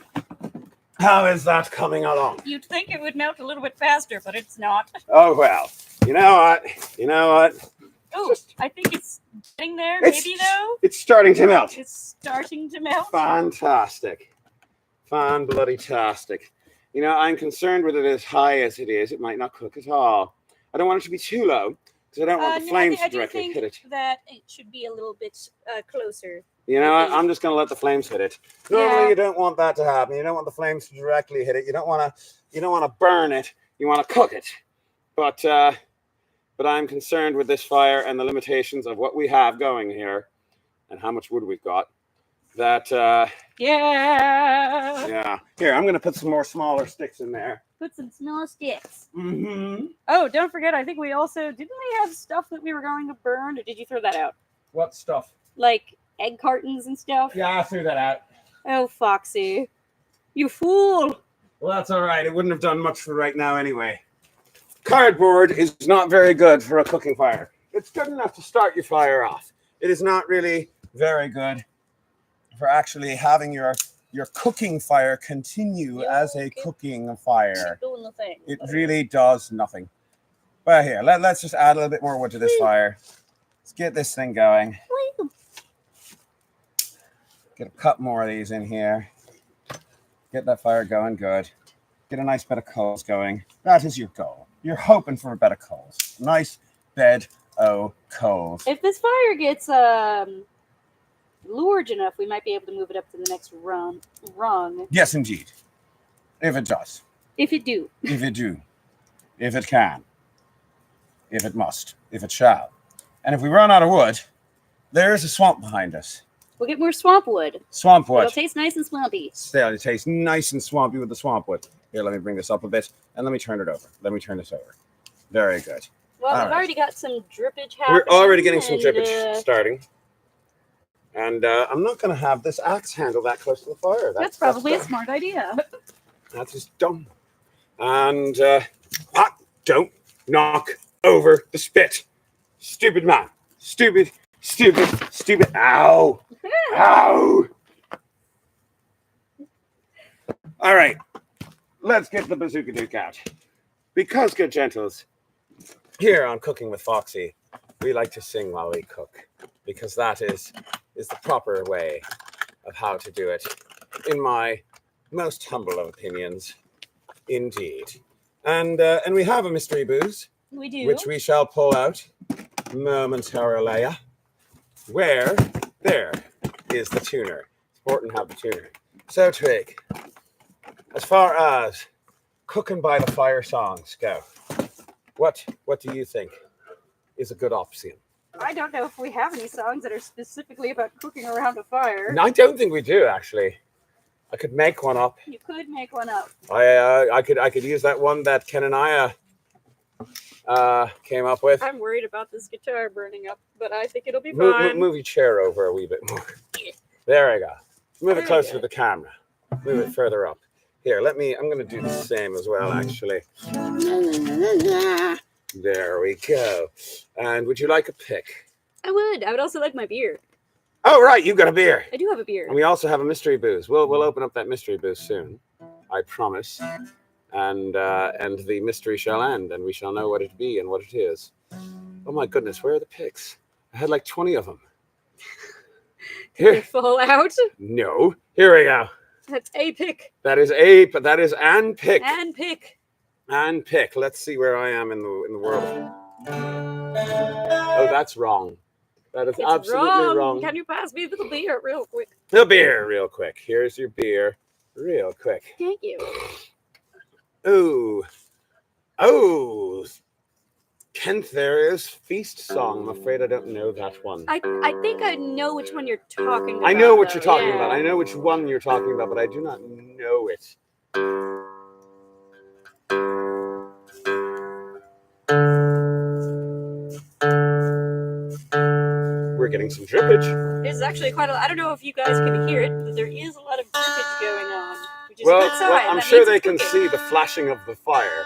A: How is that coming along?
B: You'd think it would melt a little bit faster, but it's not.
A: Oh, well. You know what?
B: Oh, I think it's getting there,
A: It's-
B: maybe, though?
A: It's starting to melt.
B: It's starting to melt.
A: Fantastic. Fan-bloody-tastic. You know, I'm concerned with it as high as it is. It might not cook at all. I don't want it to be too low because I don't want the flames to directly hit it.
B: That it should be a little bit closer.
A: You know what? I'm just going to let the flames hit it. Normally,
B: Yeah.
A: you don't want that to happen. You don't want the flames to directly hit it. You don't want to burn it. You want to cook it. But I'm concerned with this fire and the limitations of what we have going here and how much wood we've got. That yeah. Here, I'm going to put some more smaller sticks in there.
B: Put some small sticks.
A: Mm-hmm.
B: Oh, don't forget, I think we also didn't we have stuff that we were going to burn, or did you throw that out?
A: What stuff?
B: Like egg cartons and stuff?
A: Yeah, I threw that out.
B: Oh, Foxy. You fool.
A: Well, that's all right. It wouldn't have done much for right now anyway. Cardboard is not very good for a cooking fire. It's good enough to start your fire off. It is not really very good for actually having your cooking fire continue as a cooking fire.
B: Keep doing the thing.
A: It really does nothing. Well, here, let's just add a little bit more wood to this fire. Let's get this thing going. Get a couple more of these in here. Get that fire going good. Get a nice bed of coals going. That is your goal. You're hoping for a bed of coals. Nice bed of coals.
B: If this fire gets large enough, we might be able to move it up to the next rung.
A: Yes, indeed. If it does.
B: If it do.
A: If it do. If it can. If it must. If it shall. And if we run out of wood, there's a swamp behind us.
B: We'll get more swamp wood.
A: Swamp wood.
B: It'll taste nice and swampy.
A: Still, it tastes nice and swampy with the swamp wood. Here, let me bring this up a bit, and let me turn it over. Let me turn this over. Very good.
B: Well,
A: All
B: we've
A: right.
B: already got some drippage happening.
A: We're already getting some
B: and,
A: drippage starting. And I'm not going to have this axe handle that close to the fire.
B: That's probably a smart idea.
A: That's just dumb. And don't knock over the spit. Stupid man. Stupid Stupid. Ow. Ow. All right. Let's get the bazooka duke out. Because, good gentles, here on Cooking with Foxy, we like to sing while we cook. Because that is the proper way of how to do it, in my most humble of opinions, indeed. And we have a mystery booze.
B: We do.
A: Which we shall pull out momentarily. Where? There is the tuner. It's important to have the tuner. So, Trig, as far as cooking by the fire songs go, what do you think is a good option?
B: I don't know if we have any songs that are specifically about cooking around a fire.
A: No, I don't think we do, actually. I could make one up.
B: You could make one up.
A: I could use that one that Ken and I came up with.
B: I'm worried about this guitar burning up, but I think it'll be fine.
A: Move your chair over a wee bit more. There I go. Move it closer to the camera. Move it further up. Here, I'm going to do the same as well, actually. There we go. And would you like a pick?
B: I would also like my beer.
A: Oh, right, you've got a beer.
B: I do have a beer.
A: And we also have a mystery booze. We'll open up that mystery booze soon, I promise. And the mystery shall end, and we shall know what it be and what it is. Oh my goodness, where are the picks? I had like 20 of them.
B: Here. They fall out?
A: No. Here we go.
B: That's a pick.
A: That is an pick.
B: And pick.
A: And pick. Let's see where I am in the world. Oh, that's wrong. That is absolutely wrong.
B: Can you pass me the beer real quick?
A: The beer real quick. Here's your beer real quick.
B: Thank you.
A: Oh. Kent, there is Feast Song. I'm afraid I don't know that one.
B: I think I know which one you're talking about.
A: I know what you're talking about. I know which one you're talking about, but I do not know it. We're getting some drippage.
B: There's actually quite a lot. I don't know if you guys can hear it, but there is a lot of drippage going on, which is a good sign.
A: Well, I'm sure they can see the flashing of the fire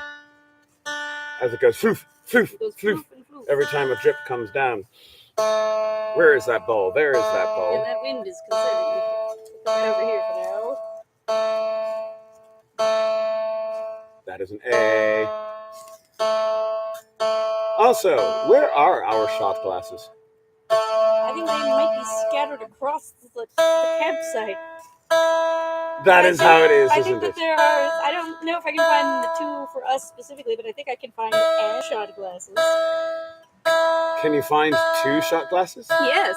A: as it goes floof, floof, floof, every time a drip comes down. Where is that bowl? There is that bowl.
B: And that wind is concerning. Put that over here for now.
A: That is an A. Also, where are our shot glasses?
B: I think they might be scattered across the campsite.
A: That is how it is,
B: I
A: isn't
B: think that there are. I don't know if I can find the two for us specifically, but I think I can find shot glasses.
A: Can you find 2 shot glasses?
B: Yes.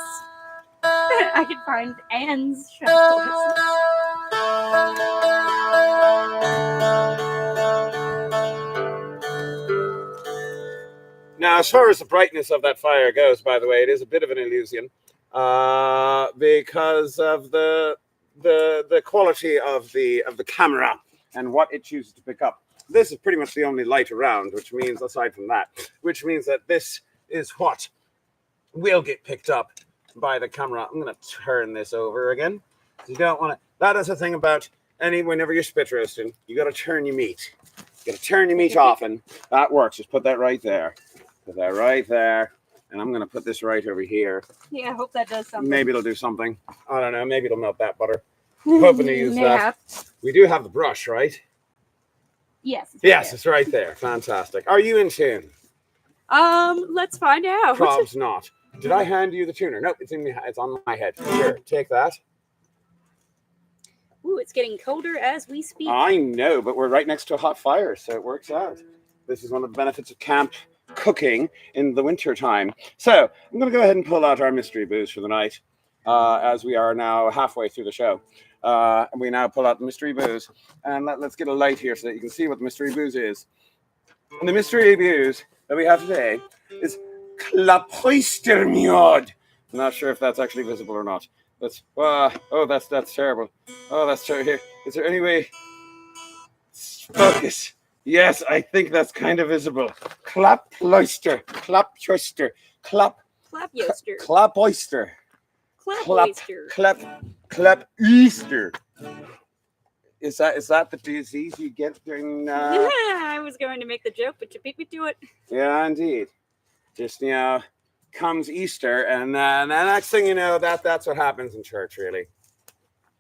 B: I can find Anne's shot glasses.
A: Now, as far as the brightness of that fire goes, by the way, it is a bit of an illusion because of the quality of the camera and what it chooses to pick up. This is pretty much the only light around, which means, aside from that, that this is what will get picked up by the camera. I'm going to turn this over again. You don't want to. That is the thing about whenever you're spit roasting, you got to turn your meat. You got to turn your meat often. That works. Just put that right there. Put that right there. And I'm going to put this right over here.
B: Yeah, I hope that does something.
A: Maybe it'll do something. I don't know. Maybe it'll melt that butter. Hoping to use that. We do have the brush, right?
B: Yes.
A: Yes, it's right there. Fantastic. Are you in tune?
B: Let's find out.
A: Probs not. Did I hand you the tuner? Nope, it's on my head. Here, take that.
B: Ooh, it's getting colder as we speak.
A: I know, but we're right next to a hot fire, so it works out. This is one of the benefits of camp cooking in the winter time. So I'm going to go ahead and pull out our mystery booze for the night, as we are now halfway through the show. And we now pull out the mystery booze, and let's get a light here so that you can see what the mystery booze is. And the mystery booze that we have today is Klapojster Mjod. I'm not sure if that's actually visible or not. That's terrible. Oh, that's terrible. Here, is there any way? Focus. Yes, I think that's kind of visible. Klapojster. Klapojster.
B: Klapojster.
A: Klapojster.
B: Klapojster.
A: Klapojster. Is that the disease you get during?
B: I was going to make the joke, but you beat me to it.
A: Yeah, indeed. Just comes Easter, and the next thing you know, that's what happens in church, really,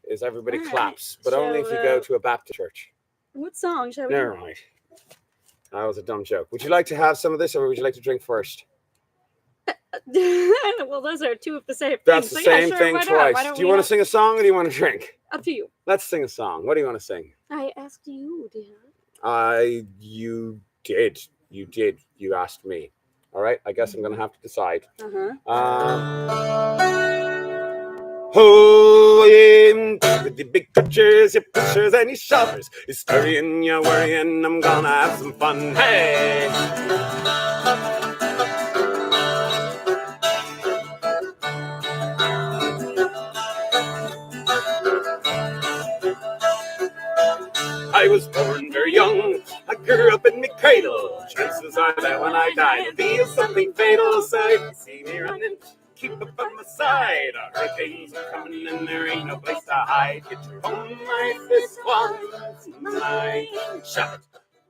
A: is everybody claps, but only if you go to a Baptist church.
B: What song shall we do?
A: Never mind. That was a dumb joke. Would you like to have some of this, or would you like to drink first?
B: Well, those are two of the same things.
A: That's the same thing twice. Do you want to sing a song, or do you want to drink?
B: Up to you.
A: Let's sing a song. What do you want to sing?
B: I asked you, dear.
A: You did. You did. You asked me. All right. I guess I'm going to have to decide. Oh, yeah, with the big pictures, your pushers, and your shovers. You're scurrying, you're worrying. I'm gonna have some fun. Hey! I was born very young, I grew up in the cradle. Chances are that when I die, it'll be something fatal. So you can see me running, keep up on my side. Hurricanes are coming and there ain't no place to hide. Get your own life this one's mine. Shout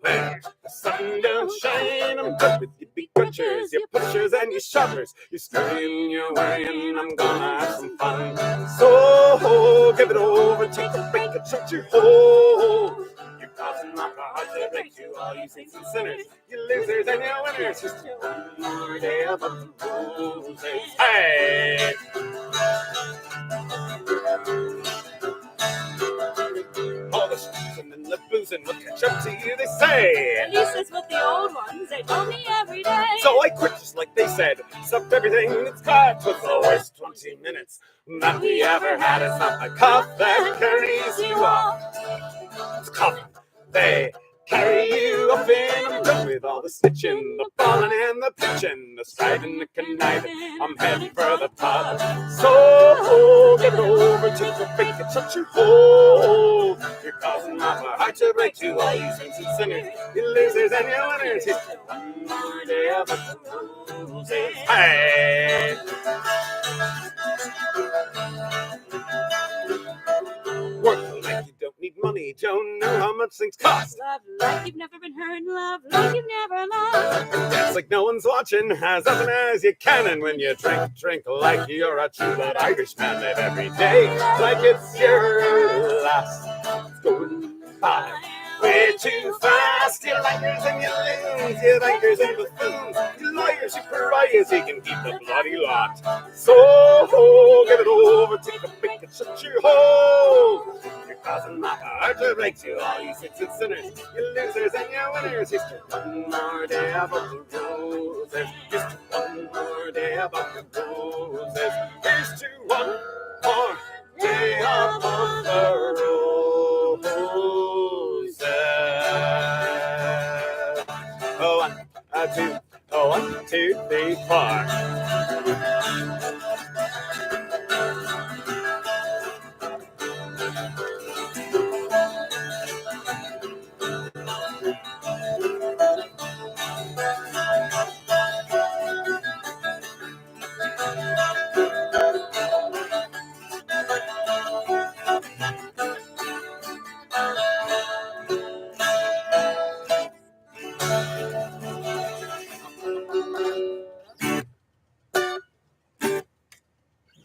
A: where the sun don't shine. I'm good with your big punchers, your pushers, and your shovers. You're scurrying, you're worrying, I'm gonna have some fun. So give it over, take a break, and shut your hole. You're causing my heart to break to all you saints and sinners. You losers and you winners. Just one more day of the roses. Hey! All the snoozing and the boozing will catch up to you, they say.
B: At least that's what the old ones, they told me every day.
A: So I quit just like they said. Stopped everything that's got. Was the worst 20 minutes that we ever had. It's not the cough that carries you off. It's coughing. They carry you up in. I'm done with all the stitching, the falling and the pitching, the striving, the conniving. I'm heading for the pub. So get over, take a break, and shut your hole. You're causing my heart to break to all you saints and sinners. You losers and you winners. It's one more day of the roses. Hey! Work like you don't need money, don't know how much things cost.
B: Love like you've never been hurt, love like you've never lost.
A: Dance like no one's watching, as often as you can. And when you drink like you're a true blood Irishman. Live every day like it's your last. It's going by way too fast. You likers and you loons, you likers and buffoons, you lawyers, you pariahs, you can keep the bloody lot. So get it over, take a break and shut your hole. You're causing my heart to break to all you saints and sinners. You losers and you winners. Just one more day above the roses. Just one more day above the roses. Here's to one more day above the roses. One, two, three, four.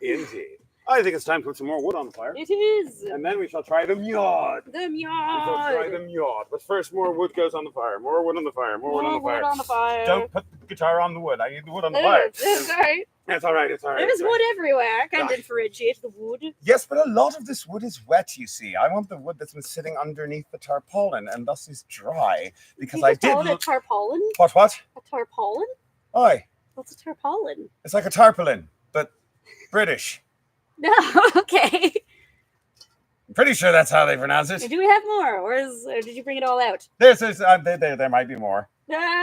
A: Indeed. I think it's time to put some more wood on the fire.
B: It is.
A: And then we shall try the Mjod.
B: The Mjod.
A: We shall try the Mjod. But first, more wood goes on the fire. More wood on the fire. More wood on the fire. Don't put the guitar on the wood. I need the wood on the fire.
B: It's all right.
A: It's all right. It's all right.
B: There's wood everywhere. I can't differentiate the wood.
A: Yes, but a lot of this wood is wet, you see. I want the wood that's been sitting underneath the tarpaulin and thus is dry. Because I did...
B: call it a tarpaulin?
A: What?
B: A tarpaulin?
A: Aye.
B: What's a tarpaulin?
A: It's like a tarpaulin, but British.
B: No, okay.
A: I'm pretty sure that's how they pronounce it.
B: Do we have more, or did you bring it all out?
A: There might be more.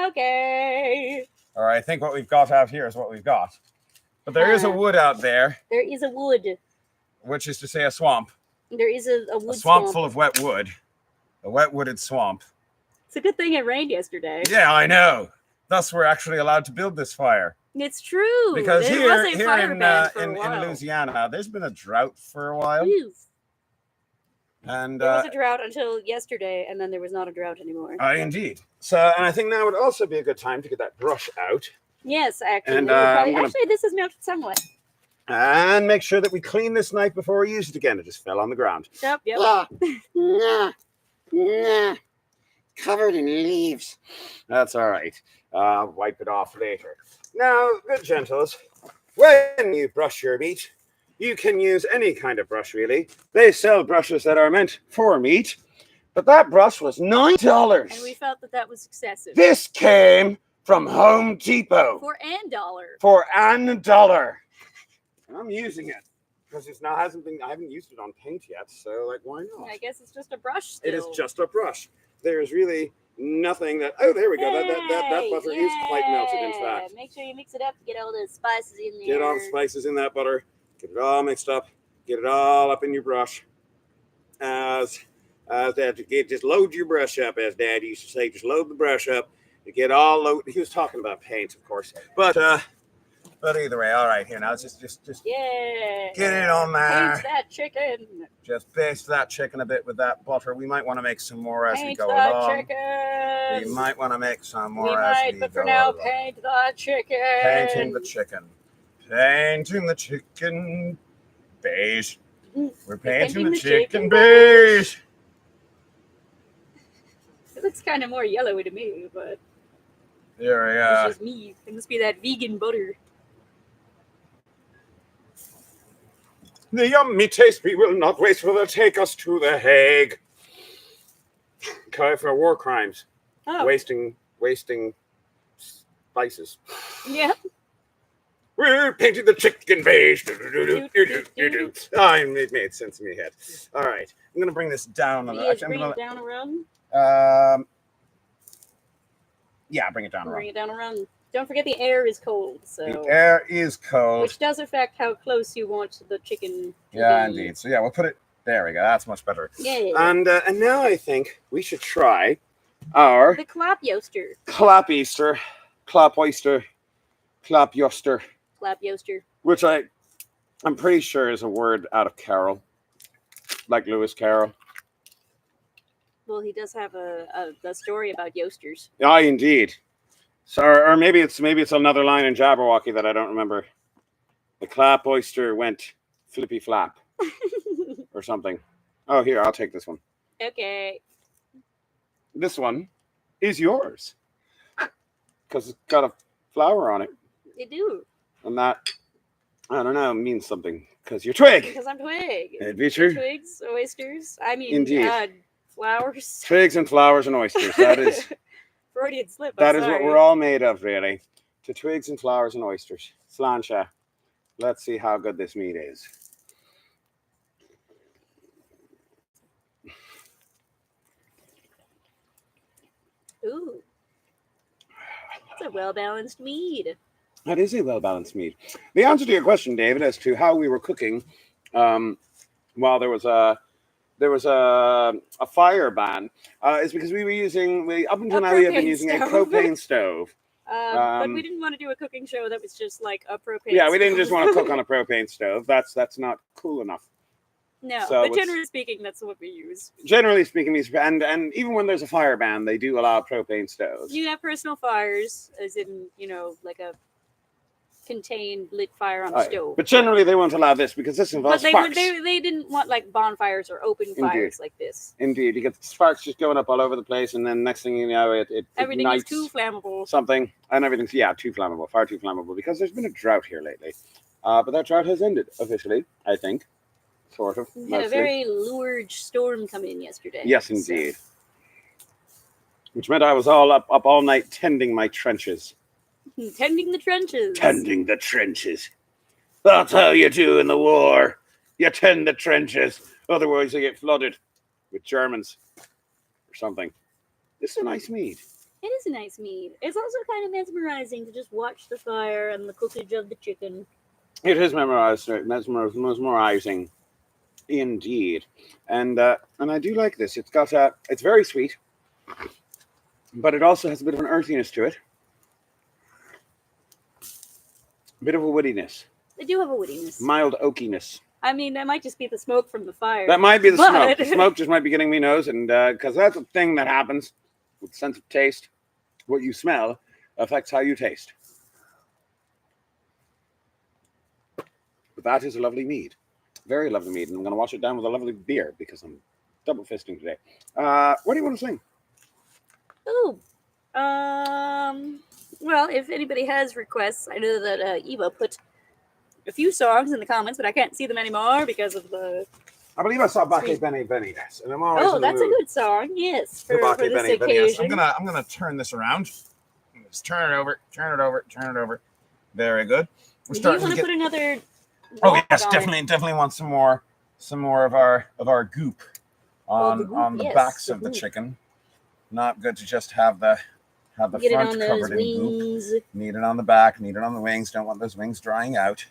B: Okay.
A: Or I think what we've got out here is what we've got. But there is a wood out there.
B: There is a wood.
A: Which is to say a swamp.
B: There is a wood
A: swamp full of wet wood. A wet wooded swamp.
B: It's a good thing it rained yesterday.
A: Yeah, I know. Thus we're actually allowed to build this fire.
B: It's true.
A: Because here in Louisiana, there's been a drought for a while.
B: Yes.
A: And
B: there was a drought until yesterday, and then there was not a drought anymore.
A: Indeed. So, and I think now would also be a good time to get that brush out
B: Yes, actually.
A: And,
B: Actually, this is melted somewhat.
A: And make sure that we clean this knife before we use it again. It just fell on the ground.
B: Yep.
A: Nah. Covered in leaves. That's all right. Wipe it off later. Now, good gentles, when you brush your meat, you can use any kind of brush, really. They sell brushes that are meant for meat, but that brush was $9.
B: And we felt that was excessive.
A: This came from Home Depot.
B: For $1.
A: For $1. And I'm using it because I haven't used it on paint yet, so like, why not?
B: I guess it's just a brush still.
A: It is just a brush. There's really nothing that, oh, there we go. That butter is quite melted, in fact.
B: Make sure you mix it up to get all the spices in there.
A: Get all the spices in that butter. Get it all mixed up. Get it all up in your brush. Just load your brush up, as Dad used to say. Just load the brush up. You get all loaded. He was talking about paint, of course. But either way, all right, here now. Just
B: get
A: it on there.
B: Paint that chicken.
A: Just baste that chicken a bit with that butter. We might want to make some more as we go
B: along.
A: Chicken. We might want to make some more as we go
B: but for now, along. Paint the chicken.
A: Painting the chicken. Painting the chicken beige. We're painting the chicken beige.
B: It looks kind of more yellowy to me, but
A: there we are.
B: It's just me. It must be that vegan butter.
A: The yummy taste we will not waste will take us to the Hague. Okay, for war crimes.
B: Oh.
A: Wasting spices.
B: Yeah.
A: We're painting the chicken beige. It made sense in my head. All right, I'm gonna bring this down.
B: Bring it down a run.
A: Yeah, bring it down a run.
B: Bring it down a run. Don't forget the air is cold. So
A: the air is cold,
B: which does affect how close you want the chicken to
A: be. Indeed. So yeah, we'll put it. There we go. That's much better.
B: Yeah.
A: And now I think we should try our
B: the Klapojster.
A: Klapojster. Which I'm pretty sure is a word out of Carol, like Lewis Carroll.
B: Well, he does have a story about Yoasters.
A: Ah, indeed. So, or maybe it's another line in Jabberwocky that I don't remember. The Klapojster went flippy flap, or something. Oh, here, I'll take this one.
B: Okay.
A: This one is yours because it's got a flower on it.
B: They do.
A: And that, I don't know, means something because you're twig.
B: Because I'm twig.
A: It'd be true.
B: Twigs, oysters. I mean,
A: indeed.
B: Flowers.
A: Twigs and flowers and oysters. That is.
B: Freudian slip.
A: That is what we're all made of, really. To twigs and flowers and oysters. Sláinte. Let's see how good this meat is.
B: Ooh. It's a well-balanced mead.
A: That is a well-balanced mead. The answer to your question, David, as to how we were cooking while there was a fire ban, is because we were up until now we have been using a propane stove.
B: But we didn't want to do a cooking show that was just like a propane
A: stove. Yeah, we didn't just want to cook on a propane stove. That's not cool enough.
B: No, so but generally speaking, that's what we use.
A: Generally speaking, and even when there's a fire ban, they do allow propane stoves.
B: You have personal fires, as in, like a contained lit fire on the stove.
A: But generally, they won't allow this because this involves sparks.
B: They didn't want like bonfires or open fires like this.
A: Indeed, you get sparks just going up all over the place, and then next thing you know, it
B: everything is too flammable.
A: Something, and everything's too flammable, far too flammable, because there's been a drought here lately. But that drought has ended officially, I think, sort of.
B: We had a very lurid storm come in yesterday.
A: Yes, indeed. So. Which meant I was all up all night tending my trenches.
B: Tending the trenches.
A: Tending the trenches. That's how you do in the war. You tend the trenches. Otherwise, you get flooded with Germans or something. This is a nice mead.
B: It is a nice mead. It's also kind of mesmerizing to just watch the fire and the cookage of the chicken.
A: It is mesmerizing, indeed. And I do like this. It's got it's very sweet, but it also has a bit of an earthiness to it. A bit of a woodiness.
B: They do have a woodiness.
A: Mild oakiness.
B: I mean, that might just be the smoke from the fire.
A: That might be the smoke. The smoke just might be getting me nose, and because that's a thing that happens with sense of taste. What you smell affects how you taste. But that is a lovely mead. Very lovely mead. And I'm going to wash it down with a lovely beer because I'm double fisting today. What do you want to sing?
B: Oh, well, if anybody has requests, I know that Eva put a few songs in the comments, but I can't see them anymore because of the...
A: I believe I saw Bache Bene Bene, yes. And I'm always
B: that's a good song, yes, for this occasion.
A: Yes. I'm gonna turn this around. Just turn it over. Very good.
B: Do you want to put another...
A: Oh yes, definitely want some more of our goop on the backs of the chicken. Not good to just have the front covered in goop. Need it on the back, need it on the wings. Don't want those wings drying out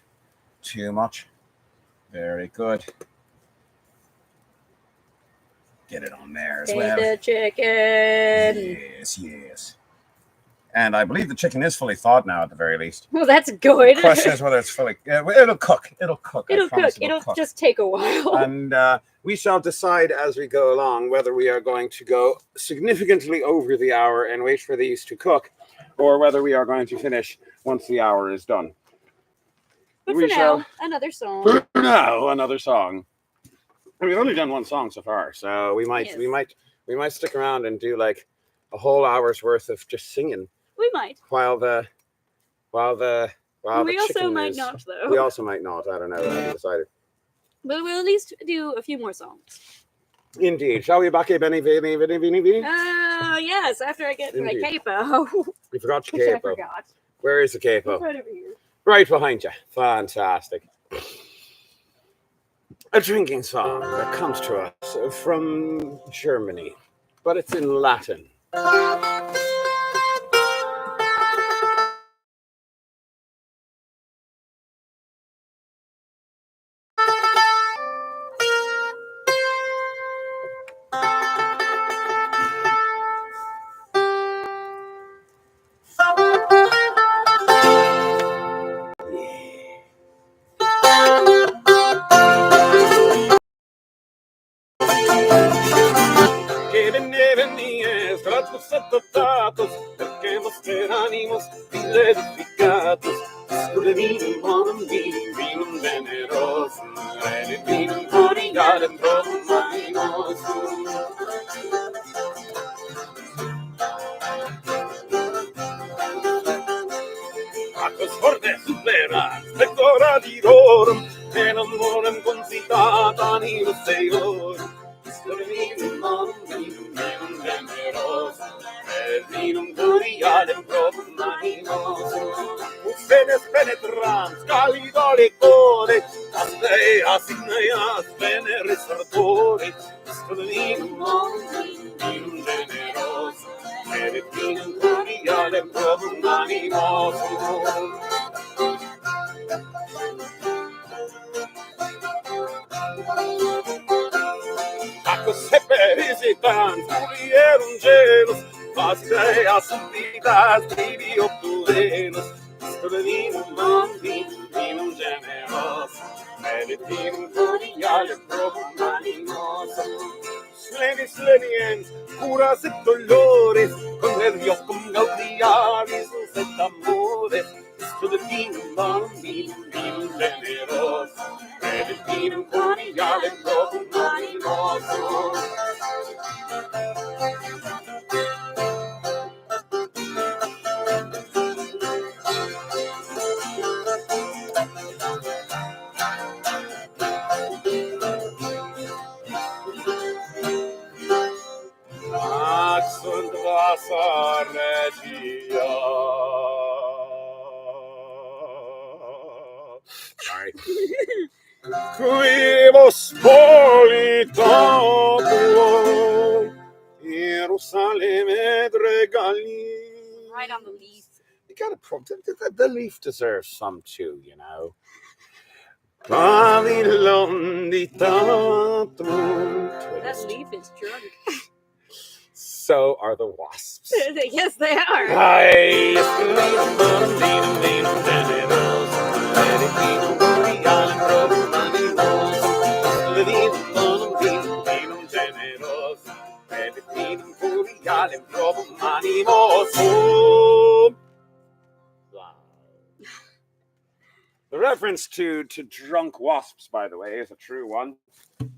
A: too much. Very good. Get it on there as well.
B: The chicken.
A: Yes. And I believe the chicken is fully thawed now, at the very least.
B: Well, that's good.
A: The question is whether it's fully... it'll cook. It'll cook.
B: It'll just take a while.
A: And we shall decide as we go along whether we are going to go significantly over the hour and wait for these to cook, or whether we are going to finish once the hour is done.
B: But for now, another song.
A: For now, another song. And we've only done one song so far, so we might stick around and do like a whole hour's worth of just singing.
B: We might.
A: While the
B: we also might not, though.
A: We also might not. I don't know. I haven't decided.
B: But we'll at least do a few more songs.
A: Indeed. Shall we back a Benny?
B: Yes, after I get my capo.
A: You forgot your capo.
B: I forgot.
A: Where is the capo?
B: It's right over here.
A: Right behind you. Fantastic. A drinking song that comes to us from Germany, but it's in Latin. Perché mostreranimus edificatus, vinum generosum, et vinum cordialem probum animosum. Acus forte superat, pectora dirorum, et amorem concitata animus Deorum. Vinum generosum, et vinum cordialem probum animosum. Ustedes penetrans, calido lectore, asteas igneas veneris artore, vinum generosum, et vinum cordialem probum animosum. Acus hepe visitans, mulierum genus, Vasteas vidas tibi obtuvenus, vinum generosum, et vinum cordialem probum animosum. Sleniens, curas et dolores, con nervios cum gaudiaris, et amores, vinum generosum, et vinum cordialem probum animosum. Sunt vasa regia. Sorry. Quibus politabulo, Jerusalem et regali.
B: Right on the leaf.
A: You gotta the leaf deserves some too, you know. Babylon di tantum.
B: That leaf is drunk.
A: So are the wasps.
B: Yes, they are.
A: The reference to drunk wasps, by the way, is a true one.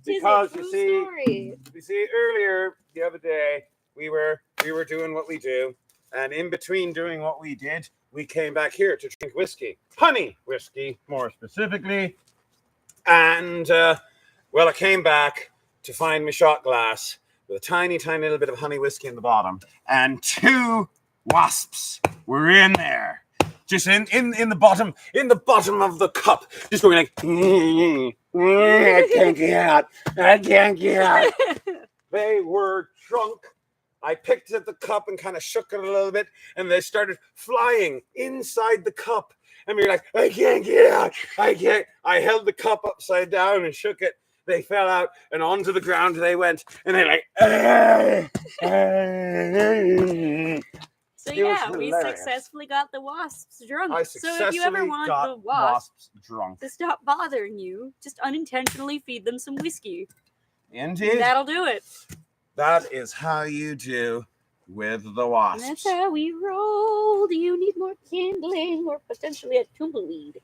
A: Because you see, earlier the other day we were doing what we do, and in between doing what we did, we came back here to drink whiskey, honey whiskey, more specifically. And well, I came back to find my shot glass with a tiny little bit of honey whiskey in the bottom, and 2 wasps were in there. Just in the bottom of the cup, just going like, I can't get out. They were drunk. I picked at the cup and kind of shook it a little bit, and they started flying inside the cup. And we were like, I can't get out. I held the cup upside down and shook it. They fell out, and onto the ground they went, and they're like,
B: So yeah, we successfully got the wasps drunk. So if you ever want the wasps
A: drunk
B: to stop bothering you, just unintentionally feed them some whiskey.
A: Indeed.
B: That'll do it.
A: That is how you do with the wasps.
B: That's how we roll. Do you need more kindling or potentially a tumbleweed?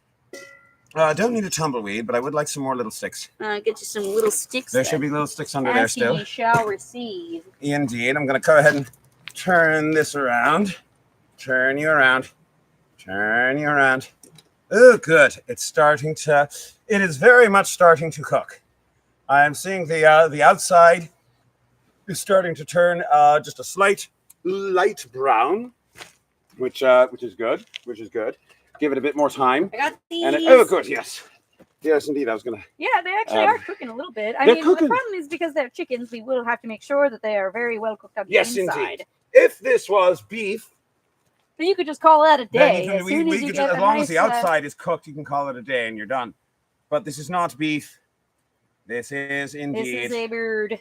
A: I don't need a tumbleweed, but I would like some more little sticks.
B: Get you some little sticks.
A: There should be little sticks under there still.
B: You shall receive.
A: Indeed. I'm going to go ahead and turn this around. Turn you around. Oh, good. It is very much starting to cook. I am seeing the outside is starting to turn just a slight light brown, which is good. Give it a bit more time.
B: I got these.
A: Oh, good. Yes, indeed. I was gonna.
B: Yeah, they actually are cooking a little bit. I mean, the problem is because they're chickens, we will have to make sure that they are very well cooked on the inside.
A: Yes, indeed. If this was beef,
B: then you could just call that a day.
A: As long as the outside is cooked, you can call it a day, and you're done. But this is not beef. This is indeed.
B: This is a bird.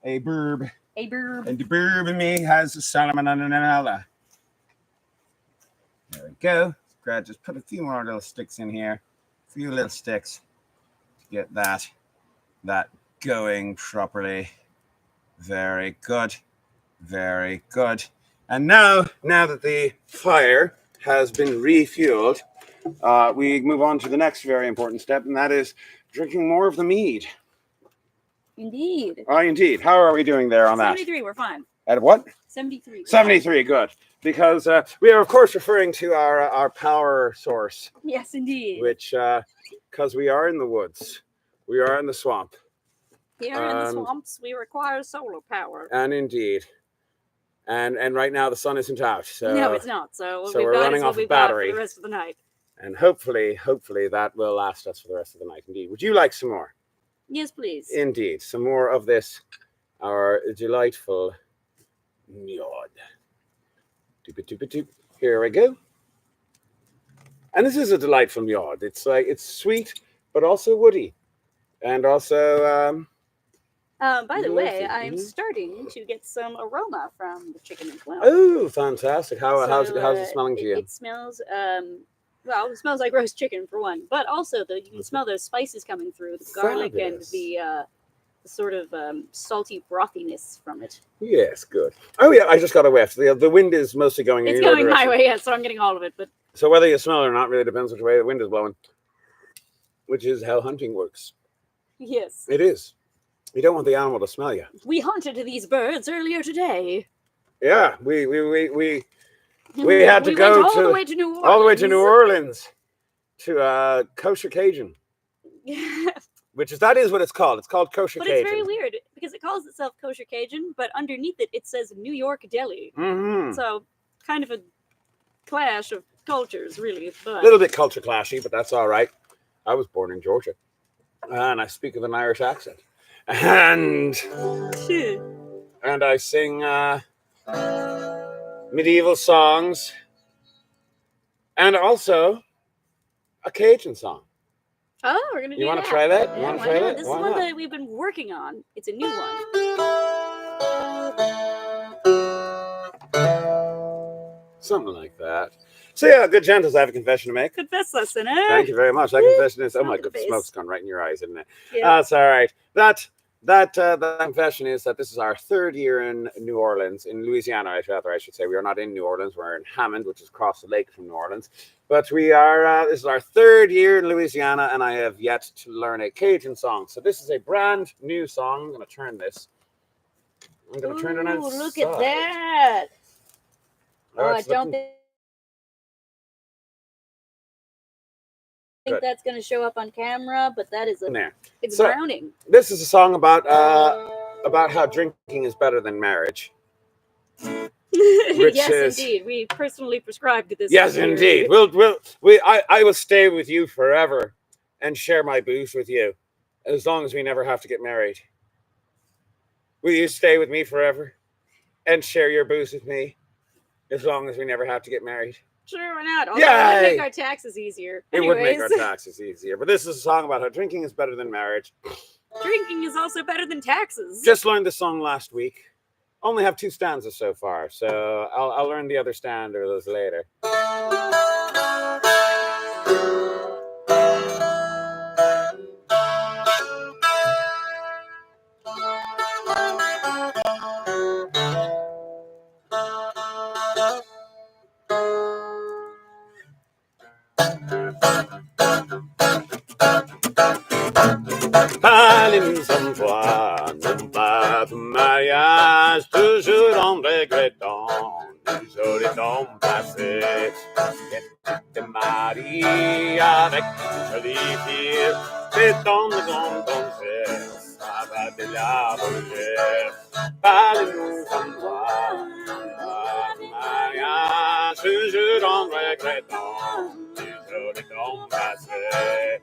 A: A burb.
B: A burb.
A: And the burb in me has a salmonella. There we go. Just put a few more little sticks in here. A few little sticks to get that going properly. Very good. Very good. And now that the fire has been refueled, we move on to the next very important step, and that is drinking more of the mead.
B: Indeed.
A: Oh, indeed. How are we doing there on
B: 73, we're fine.
A: At what?
B: 73.
A: 73, good. Because we are, of course, referring to our power source.
B: Yes, indeed.
A: Which, because we are in the woods. We are in the swamp.
B: Here in the swamps, we require solar power.
A: And indeed. And right now the sun isn't out. So
B: no, it's not. So
A: we're running off battery
B: for the rest of the night.
A: And hopefully that will last us for the rest of the night. Indeed. Would you like some more?
B: Yes, please.
A: Indeed. Some more of this, our delightful Mjod. Here we go. And this is a delightful Mjod. It's sweet, but also woody. And also...
B: by the way, I'm starting to get some aroma from the chicken and quail.
A: Oh, fantastic. How's it smelling to you?
B: It smells, well, it smells like roast chicken for one, but also you can smell those spices coming through, the garlic and the sort of salty brothiness from it.
A: Yes, good. Oh yeah, I just got a whiff. The wind is mostly going in your direction.
B: It's going my way, yeah, so I'm getting all of it. But
A: so whether you smell it or not really depends which way the wind is blowing, which is how hunting works.
B: Yes.
A: It is. You don't want the animal to smell you.
B: We hunted these birds earlier today.
A: Yeah, we had to go
B: all the way to New Orleans.
A: All the way to New Orleans to Kosher Cajun. That is what it's called. It's called Kosher Cajun.
B: But it's very weird because it calls itself Kosher Cajun, but underneath it says New York Deli.
A: Mm-hmm.
B: So kind of a clash of cultures, really.
A: A little bit culture clashy, but that's all right. I was born in Georgia, and I speak with an Irish accent. And I sing medieval songs and also a Cajun song.
B: Oh, we're gonna do that.
A: You want to try that?
B: This is one that we've been working on. It's a new one.
A: Something like that. So yeah, good gentles, I have a confession to make.
B: Confess us, sinner.
A: Thank you very much. That confession is, oh my God, the smoke's gone right in your eyes, isn't it? Yeah. That's all right. The confession is that this is our third year in New Orleans, in Louisiana, I should say. We are not in New Orleans. We're in Hammond, which is across the lake from New Orleans. But we are, this is our third year in Louisiana, and I have yet to learn a Cajun song. So this is a brand new song. I'm going to turn this. I'm going to turn it outside.
B: Look at that.
A: Oh,
B: I don't think that's going to show up on camera, but that is it's drowning.
A: This is a song about how drinking is better than marriage.
B: Yes, indeed. We personally prescribed to this.
A: Yes, indeed. I will stay with you forever and share my booze with you as long as we never have to get married. Will you stay with me forever and share your booze with me as long as we never have to get married?
B: Sure, why not? Although it would make our taxes easier.
A: It would make our taxes easier. But this is a song about how drinking is better than marriage.
B: Drinking is also better than taxes.
A: Just learned this song last week. Only have 2 stanzas so far, so I'll learn the other stanzas later. Pas les nous envoie, non pas de mariage, toujours en regrettant les jolis temps passés. Et Marie avec une jolie fille, c'est dans le grand danger, ça va de la voler. Pas les nous envoie, non pas de mariage, toujours en regrettant les jolis temps passés.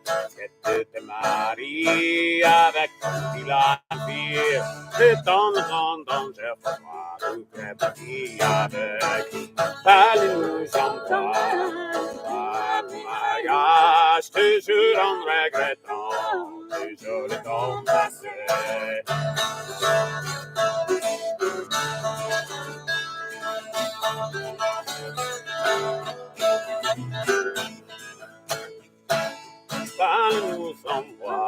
A: C'était Marie avec la fille, c'est dans le grand danger pour moi, tout est parti avec. Allez nous envoie, mariage, toujours en regrettant, toujours le temps passé. Nous envoie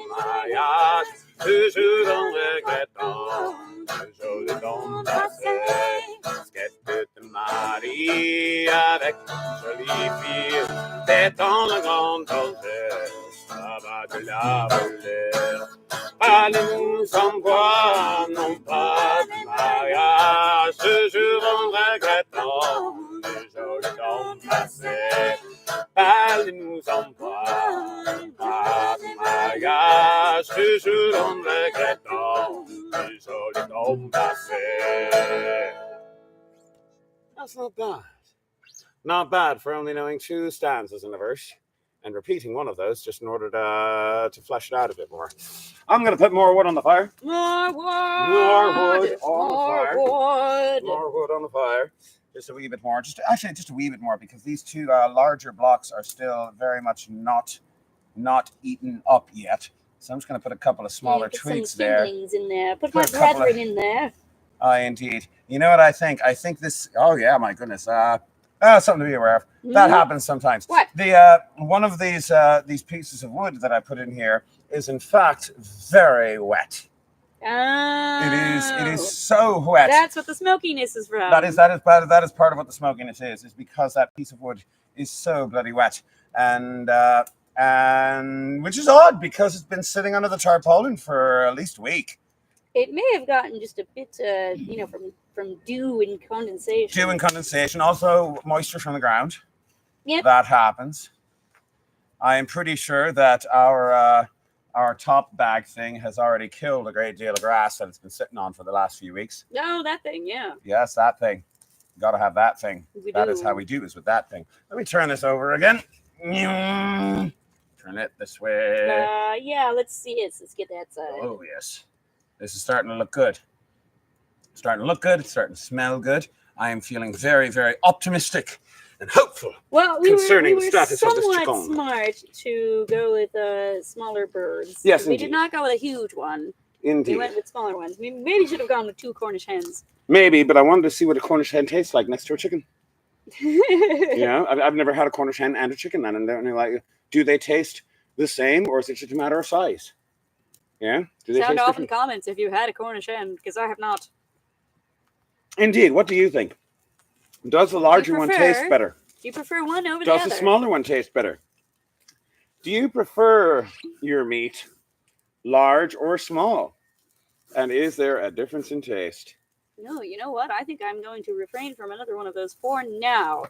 A: mariage, toujours en regrettant, toujours le temps passé. Qu'est-ce que Marie avec une jolie fille, c'est dans le grand danger, ça va de la voler. Allez nous envoie, non pas de mariage, toujours en regrettant, toujours le temps passé. Elle nous envoie à mariage, toujours en regrettant les jolis temps passés. That's not bad. Not bad for only knowing 2 stanzas in the verse and repeating one of those just in order to flesh it out a bit more. I'm going to put more wood on the fire.
B: More wood.
A: More wood on the fire. More wood on the fire. Just a wee bit more, just a wee bit more, because these 2 larger blocks are still very much not eaten up yet. So I'm just going to put a couple of smaller twigs there.
B: In there. Put my brethren in there.
A: Indeed. You know what I think? I think this. Oh yeah, my goodness. Something to be aware of. That happens sometimes.
B: What?
A: The one of these pieces of wood that I put in here is in fact very wet.
B: Oh.
A: It is so wet.
B: That's what the smokiness is from.
A: That is part of what the smokiness is because that piece of wood is so bloody wet, and which is odd because it's been sitting under the tarpaulin for at least a week.
B: It may have gotten just a bit, from dew and condensation.
A: Dew and condensation, also moisture from the ground.
B: Yep.
A: That happens. I am pretty sure that our top bag thing has already killed a great deal of grass that it's been sitting on for the last few weeks.
B: Oh, that thing, yeah.
A: Yes, that thing. Got to have that thing. That
B: do.
A: is how we do is with that thing. Let me turn this over again. Turn it this way.
B: Yeah, let's see it. Let's get that side.
A: Oh, yes. This is starting to look good. It's starting to look good. It's starting to smell good. I am feeling very, very optimistic and hopeful.
B: Well, we were somewhat
A: chicken.
B: Smart to go with smaller birds.
A: Yes,
B: we did not go with a huge one.
A: Indeed.
B: We went with smaller ones. We maybe should have gone with 2 Cornish hens.
A: Maybe, but I wanted to see what a Cornish hen tastes like next to a chicken. I've never had a Cornish hen and a chicken, and like, do they taste the same, or is it just a matter of size? Yeah? Do they
B: Sound
A: taste
B: off in the
A: different?
B: comments if you had a Cornish hen, because I have not.
A: Indeed. What do you think? Does the larger one taste better?
B: Do you prefer one over the
A: Does
B: other?
A: the smaller one taste better? Do you prefer your meat large or small? And is there a difference in taste?
B: No, you know what? I think I'm going to refrain from another one of those for now.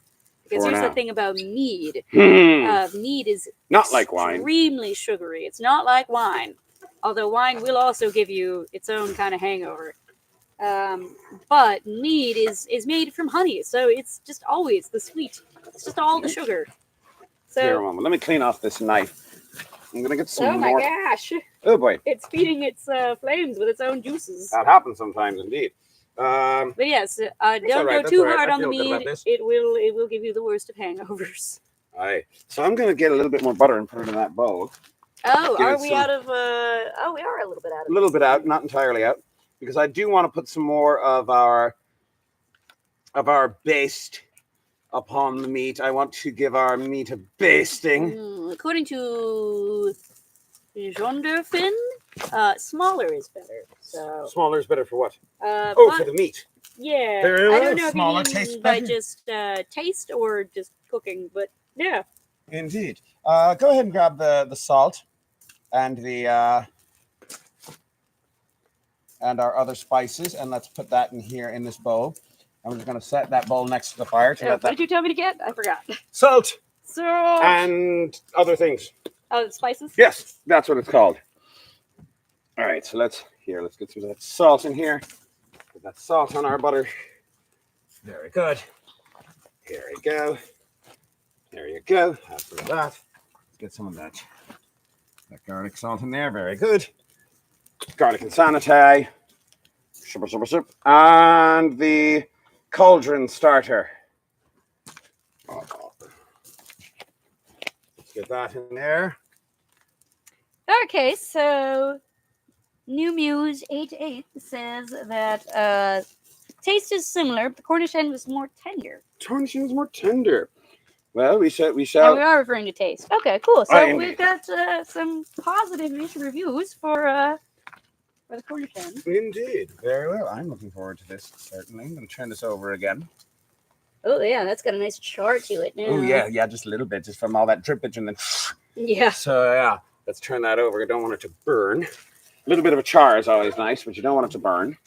B: Because
A: For
B: here's
A: now.
B: the thing about mead. Mead is
A: Not like wine.
B: extremely sugary. It's not like wine. Although wine will also give you its own kind of hangover. But mead is made from honey. So it's just always the sweet. It's just all the sugar. So,
A: Here a moment. Let me clean off this knife. I'm going to get some more.
B: Oh my gosh.
A: Oh boy.
B: It's feeding its flames with its own juices.
A: That happens sometimes indeed.
B: But yes, don't
A: all right,
B: go too
A: all right.
B: hard
A: I
B: on the
A: feel good about
B: mead.
A: this.
B: It will give you the worst of hangovers.
A: Aye. So I'm going to get a little bit more butter and put it in that bowl.
B: Oh,
A: Give
B: are
A: it
B: we
A: some-
B: out of? Oh, we are a little bit out of.
A: A little bit out, not entirely out, because I do want to put some more of our baste upon the meat. I want to give our meat a basting.
B: According to Jonderfin, smaller is better. So
A: Smaller is better for what?
B: but,
A: For the meat.
B: yeah,
A: Very
B: I
A: well,
B: don't know if
A: smaller
B: you mean
A: tastes
B: by
A: better.
B: just taste or just cooking, but yeah.
A: Indeed. Go ahead and grab the salt and and our other spices, and let's put that in here in this bowl. I'm just going to set that bowl next to the fire to let
B: What
A: that
B: did you tell me to get? I forgot.
A: salt
B: So
A: and other things.
B: oh, the spices.
A: Yes, that's what it's called. All right, so let's get some of that salt in here. Put that salt on our butter. Very good. Here we go. There you go. Have some of that. Let's get some of that garlic salt in there. Very good. Garlic and sanitary. And the cauldron starter. Let's get that in there.
B: Okay, so New Muse 88 says that taste is similar, but the Cornish hen was more tender.
A: Cornish hen is more tender. Well, we shall.
B: And we are referring to taste. Okay, cool. So we've got some positive reviews for the Cornish hen.
A: Indeed. Very well. I'm looking forward to this, certainly. I'm going to turn this over again.
B: Oh, yeah, that's got a nice char to it now.
A: Oh, yeah, just a little bit, just from all that drippage and then...
B: Yeah.
A: So, yeah, let's turn that over. I don't want it to burn. A little bit of a char is always nice, but you don't want it to burn.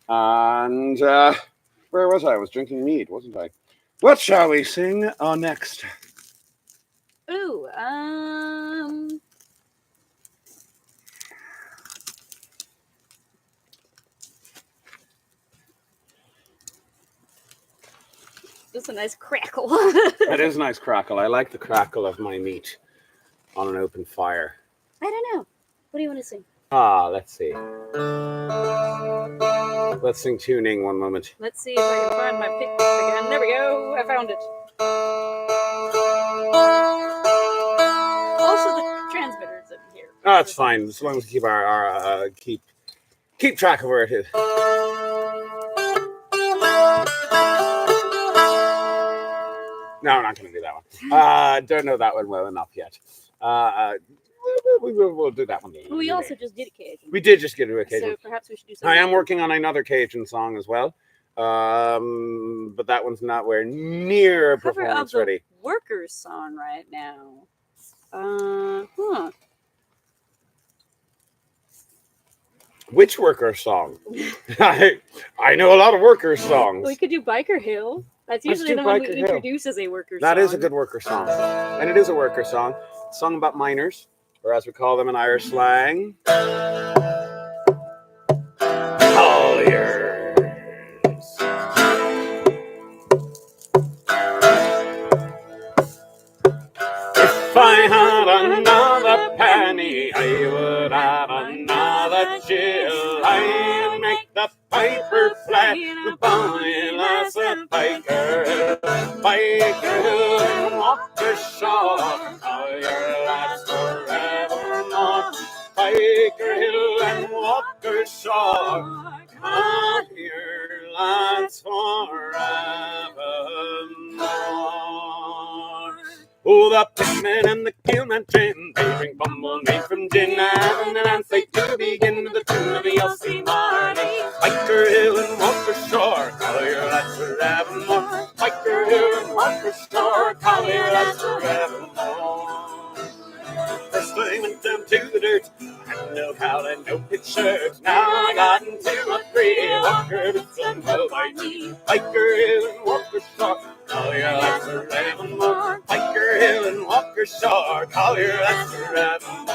A: And where was I? I was drinking mead, wasn't I? What shall we sing next?
B: Ooh, Just a nice crackle.
A: That is a nice crackle. I like the crackle of my meat on an open fire.
B: I don't know. What do you want to sing?
A: Let's see. Let's sing tuning one moment.
B: Let's see if I can find my pick again. There we go. I found it. Also, the transmitter's in here.
A: Oh, it's fine. As long as we keep our keep track of where it is. No, I'm not going to do that one. Don't know that one well enough yet. We'll do that one.
B: We also just did a Cajun.
A: We did just get to a Cajun.
B: So perhaps we should do something.
A: I am working on another Cajun song as well. But that one's not where near performance ready.
B: Workers song right now.
A: Which worker song? I know a lot of worker songs.
B: We could do Biker Hill. That's
A: Let's
B: usually
A: do
B: the one
A: Biker
B: we
A: Hill.
B: introduce as a worker song.
A: That is a good worker song. And it is a worker song. It's sung about miners, or as we call them in Irish slang, colliers. If I had another penny, I would have another chill. I'd make the piper play the bonny lass a biker. Biker who walk the shore, all your lads forevermore. Biker Hill and Walker Shore, all your lads forevermore. Oh, the pitmen and the keelmen, they drink bumble made from gin, and the dance they do begin. Biker Hill and Walker Shore, Collier, that's forevermore. Biker Hill and Walker Shore, Collier, that's forevermore. First I went down to the dirt, had no cowl and no pitch shirt. Now I got into a free Walker with some help I need. Biker Hill and Walker Shore, Collier, that's forevermore. Biker Hill and Walker Shore, Collier, that's forevermore.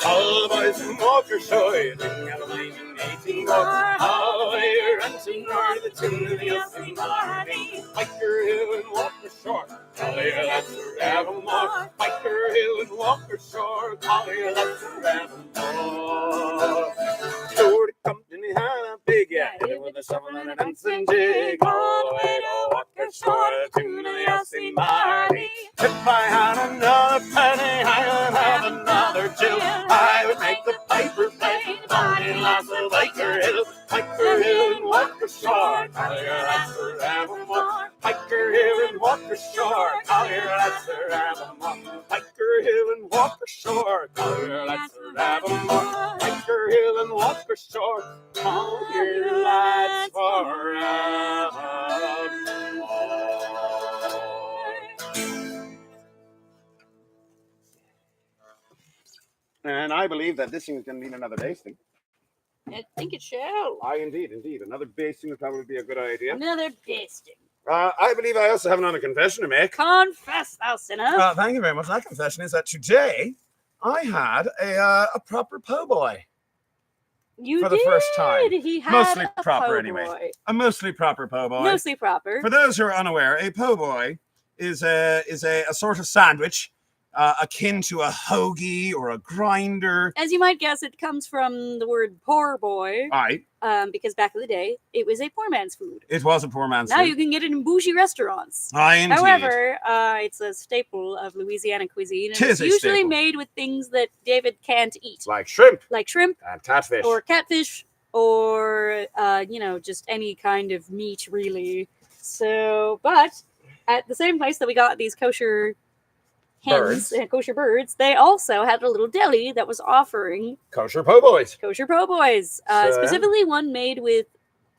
A: All the boys from Walker Shore, sing out a line in 18 more. All the way around to north, the tune of the Elsie Marnie. Biker Hill and Walker Shore, Collier, that's forevermore. Biker Hill and Walker Shore, Collier, that's forevermore. Shore to Compton, he had a big hit it with a shovel and a dancing jig. All the way to Walker Shore, the tune of the Elsie Marnie. If I had another penny, I would have another jill. I would make the piper play, Bonnie Lass of Biker Hill. Biker Hill and Walker Shore, Collier, that's forevermore. Biker Hill and Walker Shore, Collier, that's forevermore. Biker Hill and Walker Shore, Collier, that's forevermore. Biker Hill and Walker Shore, Collier, that's forevermore. And I believe that this thing is going to need another basting.
B: I think it shall.
A: Indeed. Another basting would probably be a good idea.
B: Another basting.
A: I believe I also have another confession to make.
B: Confess, thou sinner.
A: Thank you very much. That confession is that today I had a proper po' boy.
B: You
A: for the first time.
B: He had
A: Mostly
B: a
A: proper
B: po'
A: anyway.
B: boy.
A: A mostly proper po' boy.
B: Mostly proper.
A: For those who are unaware, a po' boy is a sort of sandwich akin to a hoagie or a grinder.
B: As you might guess, it comes from the word poor boy.
A: Aye.
B: Because back in the day, it was a poor man's food.
A: It was a poor man's
B: Now
A: food.
B: you can get it in bougie restaurants.
A: Aye, indeed.
B: However, it's a staple of Louisiana cuisine. And
A: Tis
B: it's
A: a
B: usually
A: staple.
B: made with things that David can't eat.
A: Like shrimp.
B: Like shrimp.
A: And catfish.
B: Or catfish. Or, just any kind of meat, really. So, but at the same place that we got these kosher hens and kosher birds, they also had a little deli that was offering
A: kosher po' boys.
B: Kosher po' boys. Specifically one made with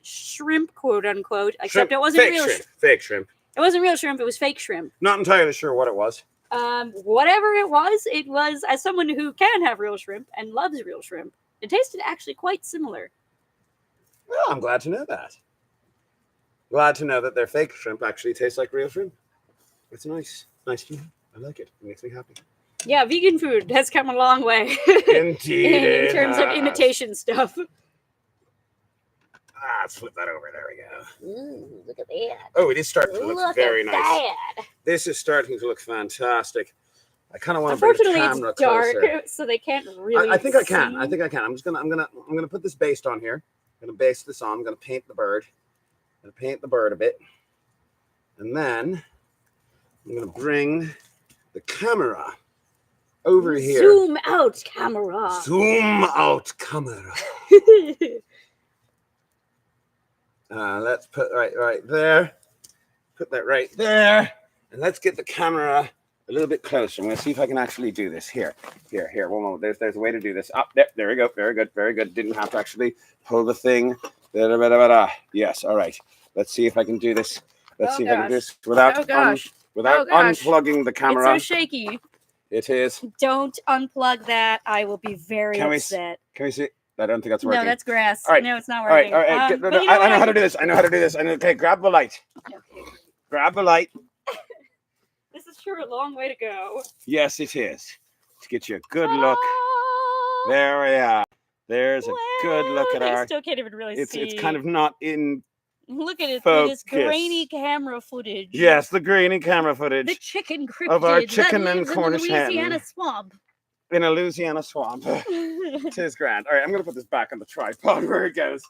B: shrimp, quote unquote, except
A: Shrimp.
B: it wasn't
A: Fake
B: real
A: shrimp. Fake shrimp.
B: It wasn't real shrimp, it was fake shrimp.
A: Not entirely sure what it was.
B: Whatever it was, as someone who can have real shrimp and loves real shrimp, it tasted actually quite similar.
A: Well, I'm glad to know that. Glad to know that their fake shrimp actually tastes like real shrimp. It's nice. Nice to know. I like it. It makes me happy.
B: Yeah, vegan food has come a long way.
A: Indeed.
B: in terms of imitation stuff.
A: Let's flip that over. There we go.
B: Ooh, look at that.
A: Oh, it is starting to look very nice.
B: That.
A: This is starting to look fantastic. I kind of want to bring the
B: Unfortunately,
A: camera
B: it's dark,
A: closer.
B: so they can't really.
A: I think I can.
B: see.
A: I think I can. I'm gonna put this baste on here. I'm gonna baste this on. I'm gonna paint the bird. I'm gonna paint the bird a bit, and then I'm gonna bring the camera over here.
B: Zoom out, camera.
A: Zoom out, camera. Let's put right there. Put that right there, and let's get the camera a little bit closer. I'm going to see if I can actually do this. Here. One moment. There's a way to do this. Up there we go. Very good. Didn't have to actually pull the thing. Yes. All right. Let's see if I can do this. Let's see if I can do this without unplugging the camera.
B: It's so shaky.
A: It is.
B: Don't unplug that. I will be very upset.
A: Can we see? I don't think that's working.
B: No, that's grass.
A: All right.
B: No, it's not working.
A: All right. I know how to do this. Okay, grab the light.
B: Okay.
A: Grab the light.
B: This is sure a long way to go.
A: Yes, it is. To get you a good look. There we are. There's a good look at
B: I still can't even really see.
A: It's kind of not in.
B: Look at it.
A: Focus.
B: This grainy camera footage.
A: Yes, the grainy camera footage.
B: The chicken cryptid
A: of our chicken
B: that
A: and
B: lives
A: Cornish
B: in the Louisiana
A: hen.
B: swamp.
A: In a Louisiana swamp. Tis grand. All right, I'm going to put this back on the tripod where it goes.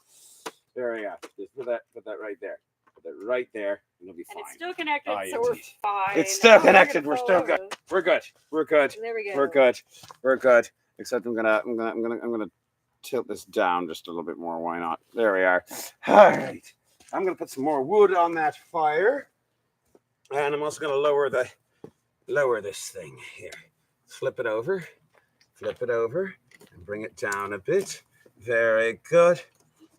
A: There we are. Just put that right there. Put that right there, and it'll be fine.
B: And it's still connected,
A: Oh,
B: so we're fine.
A: It's still connected. We're still good. We're good.
B: There we go.
A: We're good. Except I'm gonna tilt this down just a little bit more. Why not? There we are. All right. I'm going to put some more wood on that fire. And I'm also going to lower this thing here. Flip it over, and bring it down a bit. Very good,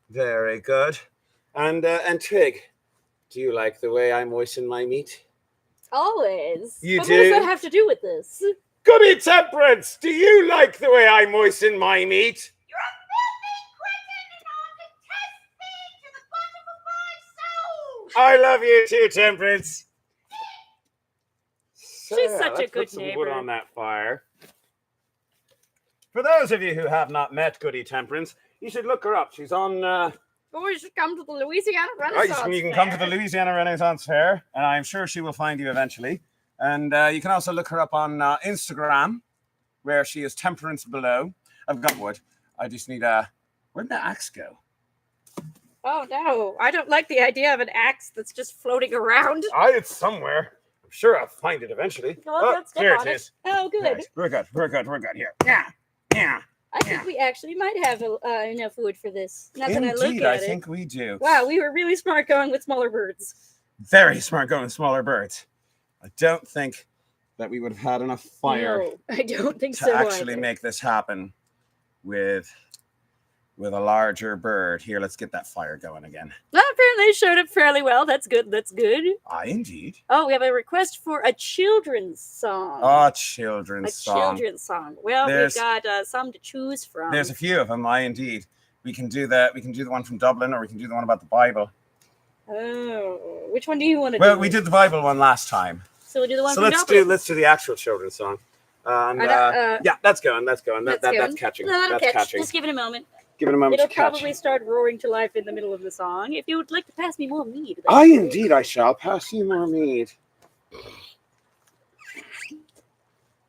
A: very good. And Tig, do you like the way I moisten my meat?
C: Always.
A: You
C: but
A: do?
C: What does that have to do with this?
A: Goody Temperance, do you like the way I moisten my meat?
C: You're a filthy cretin and
A: I
C: detest me to the bottom of my soul.
A: love you too, Temperance. So,
B: She's such a
A: let's
B: good
A: put some wood
B: neighbor.
A: on that fire. For those of you who have not met Goody Temperance, you should look her up. She's on...
C: Or you should come to the Louisiana Renaissance
A: you can come to the
C: Fair.
A: Louisiana Renaissance Fair, and I'm sure she will find you eventually. And you can also look her up on Instagram, where she is Temperance Below. I've got wood. I just need a... Where'd the axe go?
C: Oh no, I don't like the idea of an axe that's just floating around.
A: It's somewhere. I'm sure I'll find it eventually.
C: Well, let's step
A: here
C: on
A: it is.
C: Oh, good.
A: Right. We're good here. Yeah.
C: I think we actually might have enough wood for this. Now that I look
A: Indeed,
C: at
A: I
C: it.
A: think we do.
C: Wow, we were really smart going with smaller birds.
A: Very smart going smaller birds. I don't think that we would have had enough fire
C: No, I don't think
A: to
C: so
A: actually
C: either.
A: make this happen with a larger bird. Here, let's get that fire going again.
C: Well, apparently it showed up fairly well. That's good.
A: Indeed.
C: Oh, we have a request for a children's song.
A: Oh, children's
C: a
A: song.
C: children's song. Well,
A: There's-
C: we've got some to choose from.
A: There's a few of them. Indeed. We can do the one from Dublin, or we can do the one about the Bible.
C: Oh, which one do you want to do?
A: Well, we did the Bible one last time.
C: So we'll do the one
A: So
C: from Dublin.
A: let's do the actual children's song. And, yeah, that's going. That's catching.
C: No, that'll
A: That's
C: catch.
A: catching.
C: Just give it a moment.
A: Give it a moment
C: It'll
A: to catch.
C: probably start roaring to life in the middle of the song. If you would like to pass me more mead.
A: Indeed I shall. Pass you more mead.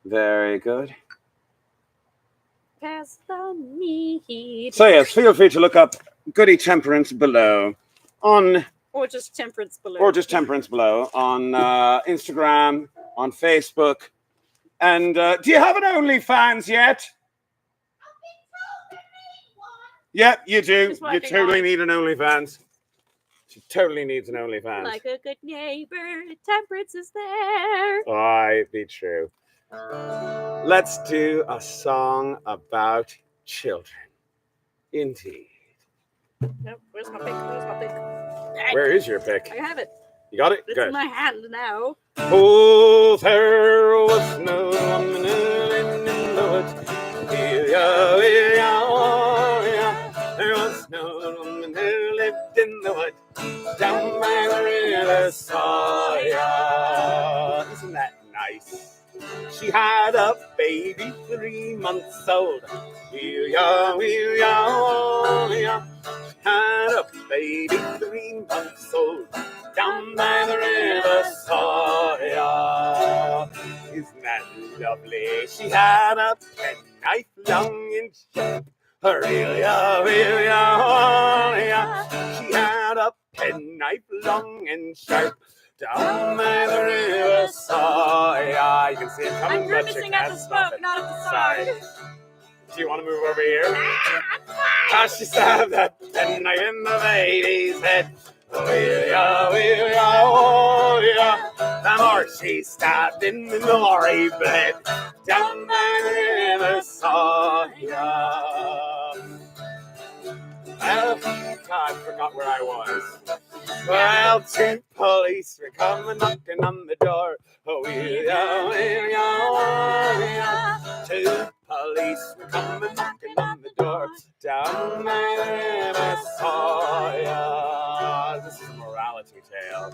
A: Very good.
C: Pass the mead.
A: So yes, feel free to look up Goody Temperance Below on,
C: Or just Temperance Below.
A: on Instagram, on Facebook. And do you have an OnlyFans yet? Yeah, you do.
C: Just
A: You
C: working
A: totally
C: on it.
A: need an OnlyFans. She totally needs an OnlyFans.
C: Like a good neighbor, Temperance is there.
A: Aye, be true. Let's do a song about children. Indeed.
C: Nope, where's my pick?
A: Where is your pick?
C: I have it.
A: You got it?
C: It's
A: Good.
C: in my hand now.
A: Oh, there was no woman in the woods. There was no woman who lived in the woods down by the river Sawyer. Isn't that nice? She had a baby 3 months old. She had a baby 3 months old down by the river Sawyer. Isn't that lovely? She had a penknife long and sharp. She had a penknife long and sharp down by the river Sawyer. You can see it coming,
C: I'm
A: but you
C: grimacing at
A: can't
C: the
A: stop
C: smoke,
A: it.
C: not at the
A: Sorry.
C: side.
A: Do you want to move over here? She stabbed that penknife in the baby's head. The more she stabbed him, the more he bled. Down by the river Sawyer. Well, I forgot where I was. Well, 2 police were coming knocking on the door. 2 police were coming knocking on the door. Down by the river Sawyer. This is a morality tale.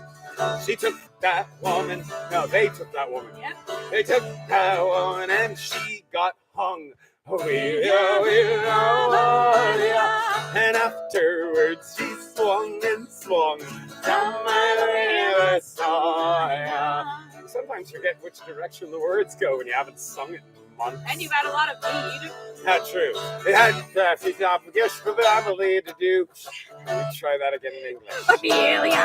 A: She took that woman. No, they took that woman.
C: Yep.
A: They took that woman and she got hung. And afterwards she swung and swung down by the river Sawyer. Sometimes you forget which direction the words go when you haven't sung it in one.
C: And you've had a lot of mead.
A: Not true. It had she's yes, but I'm a lead to do. Let me try that again in English.
C: Amelia.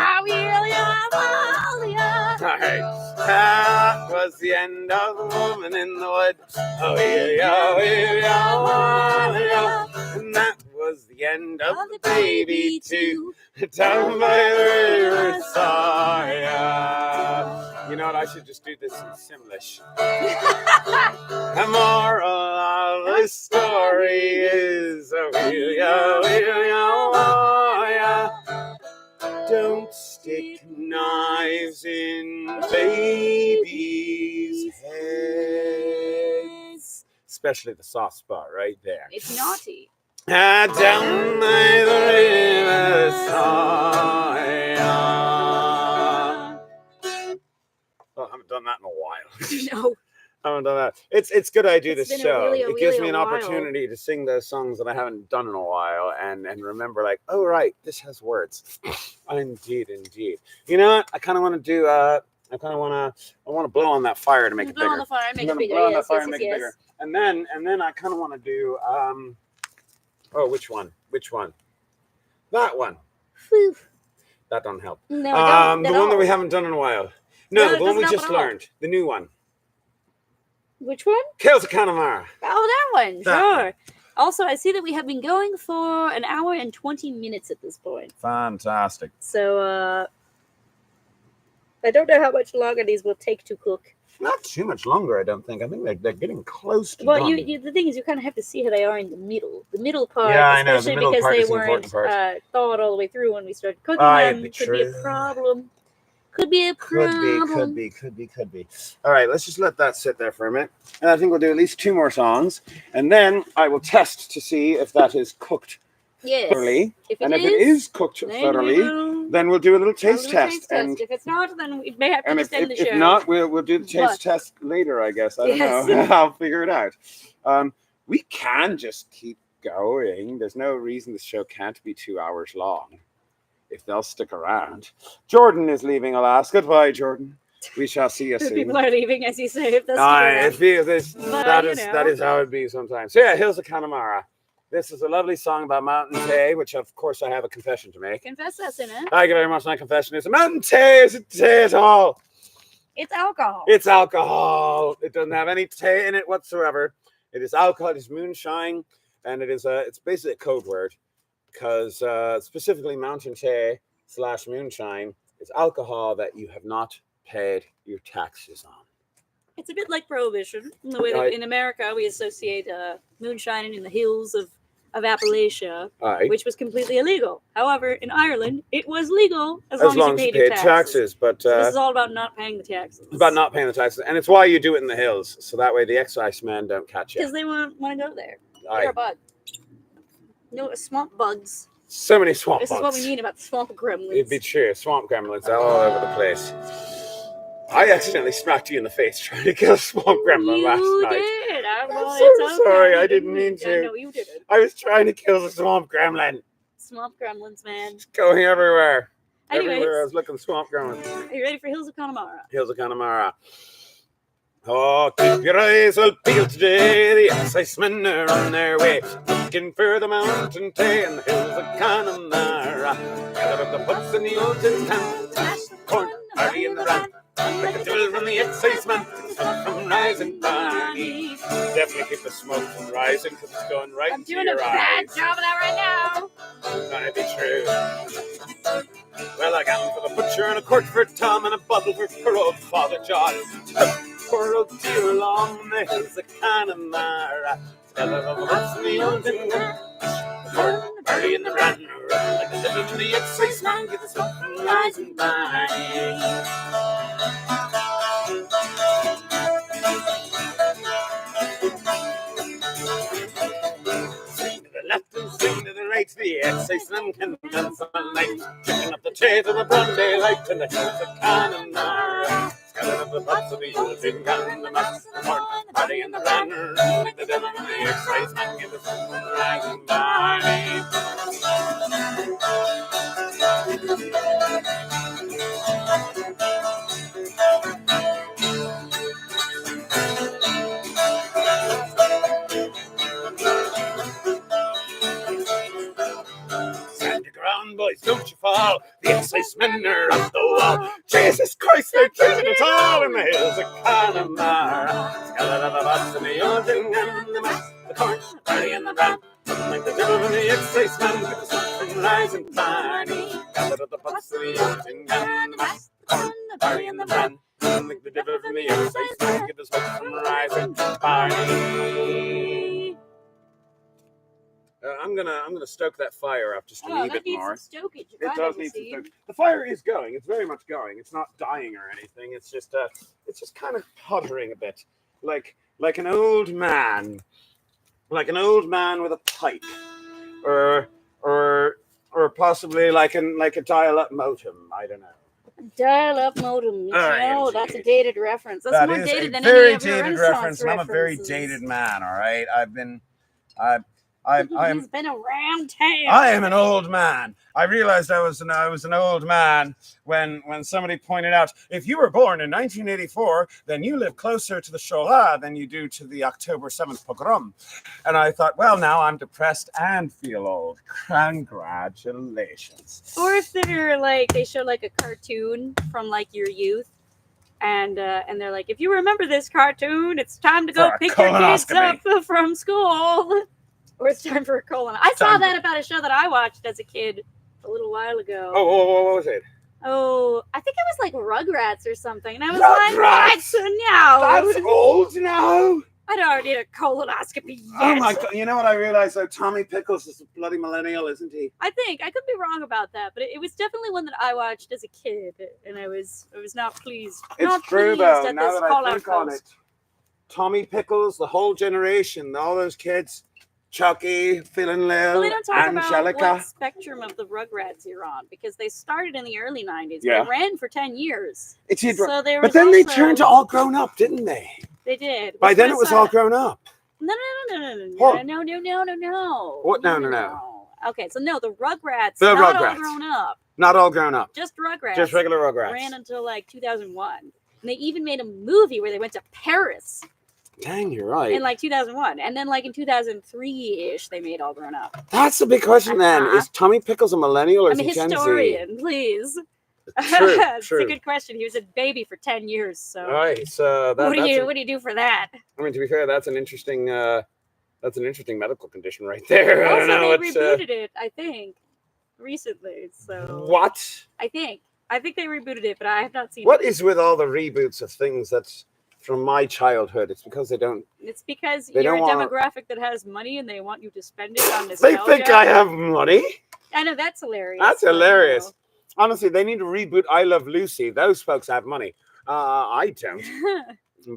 A: All right. That was the end of the woman in the wood. Oh, yeah. And that was the end of the baby too. Down by the riverside. You know what? I should just do this in Simlish. The moral of the story is, don't stick knives in babies' heads. Especially the soft spot right there.
C: It's naughty.
A: Down by the riverside. Well, I haven't done that in a while.
C: No.
A: I haven't done that. It's good I do
C: It's
A: this
C: been a
A: show.
C: really,
A: It gives
C: really
A: me an
C: a while.
A: opportunity to sing those songs that I haven't done in a while and remember like, oh right, this has words. Indeed. You know what? I kind of want to do I want to blow on that fire to make it
C: Blow
A: bigger.
C: on the fire and make
A: I'm
C: it
A: gonna
C: bigger.
A: blow on that
C: Yes,
A: fire
C: yes,
A: and make
C: yes,
A: it
C: yes.
A: bigger. And then I kind of want to do which one? That one.
C: Whew.
A: That don't help.
C: No,
A: The
C: don't at
A: one that
C: all.
A: we haven't done in a while. No,
C: No, it
A: the one we
C: doesn't help
A: just
C: at all.
A: learned. The new one.
C: Which one?
A: Kills a Connemara.
C: Oh, that one.
A: That
C: Sure.
A: one.
C: Also, I see that we have been going for an hour and 20 minutes at this point.
A: Fantastic.
C: So, I don't know how much longer these will take to cook.
A: Not too much longer, I don't think. I think they're getting close to
C: Well,
A: done.
C: you the thing is, you kind of have to see how they are in the middle. The middle part,
A: Yeah, I know, the
C: especially
A: middle
C: because
A: part
C: they
A: is the
C: weren't
A: important part.
C: thawed all the way through when we started cooking
A: Aye,
C: them.
A: be
C: Could be a
A: true.
C: problem. Could be a problem.
A: Could be. All right, let's just let that sit there for a minute. And I think we'll do at least 2 more songs. And then I will test to see if that is cooked
C: Yes.
A: thoroughly.
C: If
A: And if it is cooked
C: then we
A: thoroughly,
C: will
A: then we'll do a little
C: do a
A: taste test. And
C: if it's not, then we may have to
A: and
C: just end the
A: if
C: show.
A: not, we'll do the taste
C: But-
A: test later, I guess. I don't
C: Yes.
A: know. I'll figure it out. We can just keep going. There's no reason this show can't be 2 hours long if they'll stick around. Jordan is leaving, alas. Goodbye, Jordan. We shall see you soon.
C: People are leaving, as you say. If that's
A: It feels this.
C: But,
A: that
C: you
A: is
C: know.
A: that is how it be sometimes. So yeah, Hills of Connemara. This is a lovely song about mountain tea, which of course I have a confession to make.
C: confess us in it.
A: Thank you very much. My confession is a mountain tea isn't tea at all.
C: It's alcohol.
A: It's alcohol. It doesn't have any tea in it whatsoever. It is alcohol. It is moonshine, and it's basically a code word because specifically mountain tea / moonshine is alcohol that you have not paid your taxes on.
C: It's a bit like prohibition in the way that
A: Right.
C: in America we associate moonshining in the hills of Appalachia,
A: Aye.
C: which was completely illegal. However, in Ireland, it was legal as
A: As
C: long as you paid your taxes.
A: But
C: So this is all about not paying the taxes.
A: about not paying the taxes, and it's why you do it in the hills, so that way the excise men don't catch
C: because
A: you.
C: they want to go there.
A: Aye.
C: They're a bug. No swamp bugs.
A: So many swamp
C: This
A: bugs.
C: is what we mean about the swamp gremlins.
A: It'd be true. Swamp gremlins all over the place. I accidentally smacked you in the face trying to kill a swamp gremlin last night.
C: You did. Well,
A: I'm so
C: it's okay.
A: sorry,
C: You
A: I didn't mean
C: Yeah,
A: to.
C: no, you didn't.
A: I was trying to kill the swamp gremlin.
C: Swamp gremlins, man.
A: It's going everywhere.
C: Anyways,
A: Everywhere I was looking swamp gremlin.
C: are you ready for Hills of Connemara?
A: Hills of Connemara. Oh, keep your eyes well peeled today. The excisemen are on their way, looking for the mountain tea in the hills of Connemara. Gather up the puts in the old tin can, smash the corn, party in the run. Like a devil from the exciseman, smoke from rising bodies. Definitely keep the smoke from rising because it's going right
C: I'm
A: into
C: doing a
A: your
C: bad
A: eyes.
C: job of that right now.
A: That'd be true. Well, I got for the butcher and a quart for Tom and a bottle for poor old Father John. Poor old dear along the hills of Connemara. Gather all the roots in the old tin can, party in the run. Like the devil in the exciseman, get the smoke from rising bodies. Swing to the left and swing to the right, the exciseman can dance all night. Picking up the tea to the broad daylight in the hills of Connemara. Scattering up the pots of the old tin can, the mass, the corn, party in the runner. Like the devil and the exciseman, give the sun from rising by. around, boys, don't you fall. The excisemen are up the wall. Jesus Christ, they're chasing it all in the hills of Connemara. Scalababas and the organ and the mass, the corn, party and the ram. Like the devil and the excisemen, with the sun from rising party. Scalababas and the organ and the mass, the corn, the party and the ram. Like the devil from the excisemen, get the smoke from rising party. I'm gonna stoke that fire up just a wee bit more.
C: Some stokage.
A: It does need some stokage. The fire is going. It's very much going. It's not dying or anything. It's just kind of puttering a bit, like an old man, with a pipe, or possibly like a dial-up modem. I don't know.
B: Dial-up modem. No, that's a dated reference. That's
A: that
B: more
A: is
B: dated
A: a
B: than
A: very
B: any of your
A: dated
B: Renaissance
A: reference. And I'm a very
B: references.
A: dated man. All right,
B: He's been around town.
A: I am an old man. I realized I was an old man when somebody pointed out, if you were born in 1984, then you live closer to the Shoah than you do to the October 7th pogrom. And I thought, well, now I'm depressed and feel old. Congratulations.
B: Or if they're like, they show like a cartoon from like your youth, and they're like, if you remember this cartoon, it's time to go
A: For a
B: pick your kids up
A: colonoscopy.
B: from school. Or it's time for a colon. I saw that about a show that I watched as a kid a little while ago.
A: Oh, what was it?
B: Oh, I think it was like Rugrats or something. And I was
A: Rugrats?
B: like, what?
A: That's old now.
B: I don't need a colonoscopy yet.
A: Oh my God! You know what I realized though? Tommy Pickles is a bloody millennial, isn't he?
B: I think I could be wrong about that, but it was definitely one that I watched as a kid, and I was not pleased.
A: It's true though. Now that I think on it, Tommy Pickles, the whole generation, all those kids. Chucky, Phil and Lil,
B: Well, they don't talk
A: Angelica.
B: about what spectrum of the Rugrats you're on, because they started in the early 90s.
A: Yeah.
B: They ran for 10 years.
A: So
B: there
A: but
B: was
A: then they
B: also-
A: turned to all grown up, didn't they?
B: They did.
A: By then it was all grown up.
B: No.
A: What?
B: No.
A: What? No.
B: Okay, so no, the Rugrats,
A: The
B: not
A: Rugrats.
B: all grown up.
A: Not all grown up.
B: Just Rugrats.
A: Just regular Rugrats.
B: Ran until like 2001. And they even made a movie where they went to Paris
A: Dang, you're right.
B: in like 2001. And then like in 2003-ish, they made All Grown Up.
A: That's the big question then.
B: Uh-huh.
A: Is Tommy Pickles a millennial or
B: I'm
A: is
B: a
A: he Gen Z?
B: historian, please.
A: True,
B: It's
A: true.
B: a good question. He was a baby for 10 years, so
A: All right, so
B: what do you do for that?
A: I mean, to be fair, that's an interesting medical condition right there. I
B: Also,
A: don't know
B: they
A: what's,
B: rebooted it, I think, recently. So
A: what?
B: I think they rebooted it, but I have not seen
A: What
B: it.
A: is with all the reboots of things that's from my childhood? It's because they don't.
B: It's because
A: They
B: you're a
A: don't wanna-
B: demographic that has money and they want you to spend it on
A: They
B: nostalgia.
A: think I have money.
B: I know, that's hilarious.
A: That's
B: but, you
A: hilarious.
B: know.
A: Honestly, they need to reboot I Love Lucy. Those folks have money. I don't.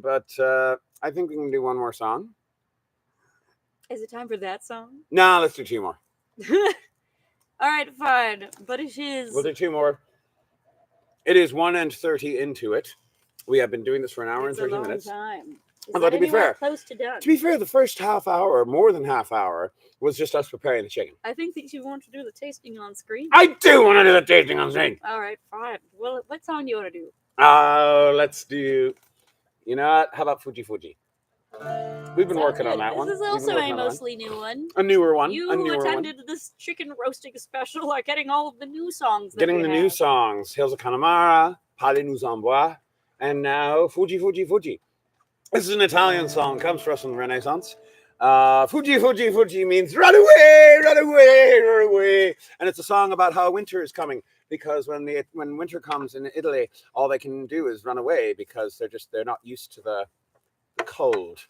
A: But I think we can do one more song.
B: Is it time for that song?
A: No, let's do two more.
B: All right, fine. But it is.
A: We'll do two more. It is 1:30 into it. We have been doing this for an hour
B: It's
A: and 30
B: a long
A: minutes.
B: time. Is
A: But
B: that
A: to be
B: anywhere
A: fair-
B: close to done?
A: To be fair, the first half hour, more than half hour, was just us preparing the chicken.
B: I think that you want to do the tasting on screen.
A: I do want to do the tasting on screen.
B: All right, fine. Well, what song do you want to do?
A: Let's do. You know what? How about Fuji Fuji? We've been
B: Sounds
A: working on
B: good.
A: that one.
B: This is
A: We've been
B: also
A: working
B: a
A: on that one.
B: mostly new one.
A: A newer one.
B: You
A: a newer one.
B: attended this chicken roasting special are getting all of the new songs. That
A: Getting
B: we
A: the
B: have.
A: new songs. Hills of Connemara, Parlez nous en bois, and now Fuji Fuji Fuji. This is an Italian song. Comes for us from the Renaissance. Fuji Fuji Fuji means run away, run away, run away. And it's a song about how winter is coming. Because when winter comes in Italy, all they can do is run away because they're not used to the cold.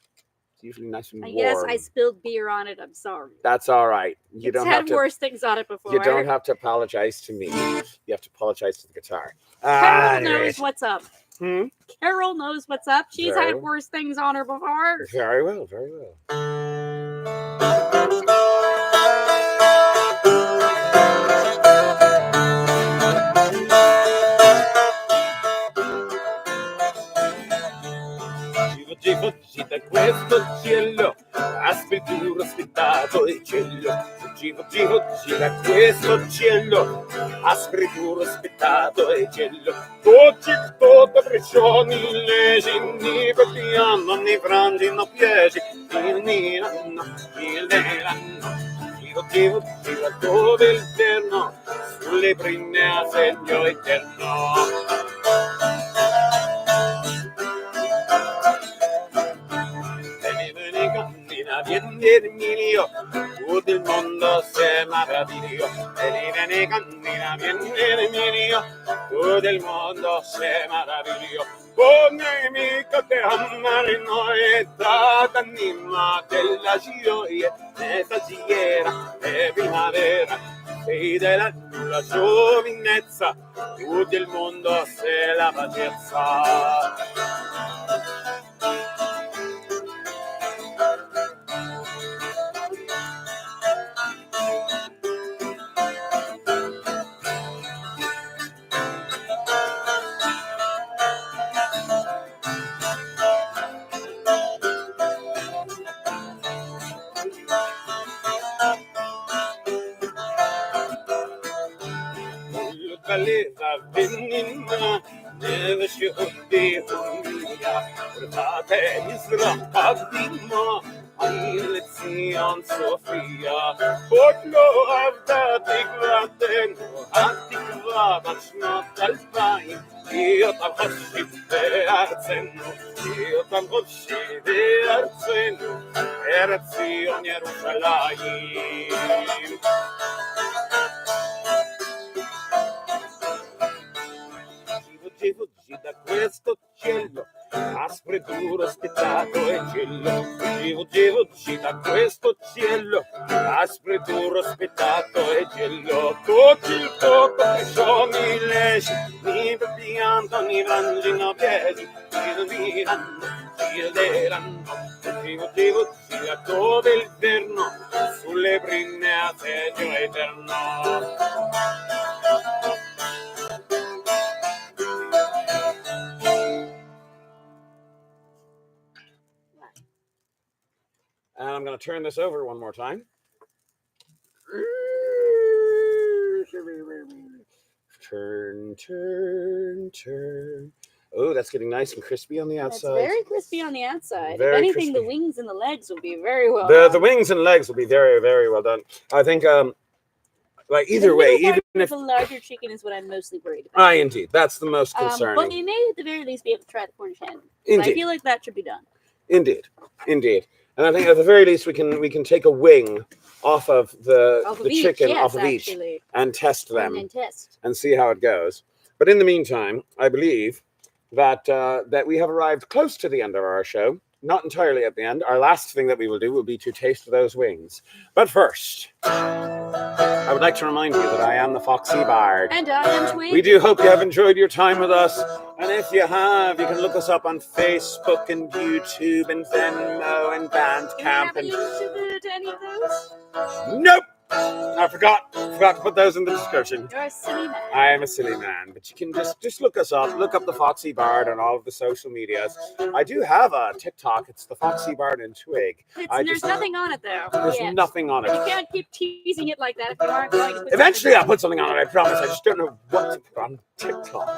A: It's usually nice and warm.
B: Yes, I spilled beer on it. I'm sorry.
A: That's all right. You
B: It's
A: don't have
B: had
A: to.
B: worse things on it before.
A: You don't have to apologize to me. You have to apologize to the guitar.
B: Carol
A: Anyways.
B: knows what's up.
A: Hmm?
B: Carol knows what's up. She's
A: Very
B: had
A: well.
B: worse things on her before.
A: Very well, very well. Fuggi da questo cielo, aspetto aspettato il cielo. Fuggi da questo cielo, aspetto aspettato il cielo. Tutto pressioni, leggi, perché hanno nei frangi, no piaci, il nero, il nero. Giro da todo il terno, sulle brine a segno eterno. Vieni, cammina, vieni Emilio, tutto il mondo se maraviglio. Vieni, cammina, vieni Emilio, tutto il mondo se maraviglio. Con amico che amare noi, data anima della gioia, e stagiera, e primavera, sei della tua giovinezza, tutto il mondo se la pazienza. Valeva venina, neve scioglie humia, portate Israel, ai lezion Sofia, potlo avdati grateno, antiquadas not alpain, io t'avossi de arzeno, Erzion Jerusalem. Fuggi da questo cielo, aspro e duro, spezzato e gelo. Fuggi da questo cielo, aspro e duro, spezzato e gelo. Tutti il poco che sono i lesi, mi pianto, mi mangiano piedi, mi diranno. Fuggi da dove il verno, sulle brine a segno eterno. And I'm going to turn this over one more time. Turn, turn, turn. Oh, that's getting nice and crispy on the outside.
B: It's very crispy on the outside.
A: Very
B: if anything,
A: crispy.
B: the wings and the legs will be very well
A: The
B: done.
A: wings and legs will be very, very well done. I think, like either
B: The
A: way,
B: middle
A: even
B: part
A: if
B: of the larger chicken is what I'm mostly worried about.
A: indeed, that's the most
B: But
A: concerning.
B: we may at the very least be able to try the Cornish hen.
A: Indeed.
B: I feel like that should be done.
A: Indeed, indeed. And I think at the very least we can take a wing off of the chicken,
B: yes,
A: off of each,
B: actually.
A: and test them
B: And test.
A: and see how it goes. But in the meantime, I believe that that we have arrived close to the end of our show. Not entirely at the end. Our last thing that we will do will be to taste those wings. But first, I would like to remind you that I am the Foxy Bard.
B: And I am Twig.
A: We do hope you have enjoyed your time with us. And if you have, you can look us up on Facebook and YouTube and Venmo and Bandcamp.
B: Do you have a link to any of those?
A: Nope! I forgot to put those in the description.
B: You're a silly man.
A: I am a silly man, but you can just look us up. Look up the Foxy Bard on all of the social medias. I do have a TikTok. It's the Foxy Bard and Twig.
B: There's nothing on it though.
A: There's nothing on it.
B: You can't keep teasing it like that if you aren't going to put
A: Eventually I'll put something on it, I promise. I just don't know what to put on TikTok.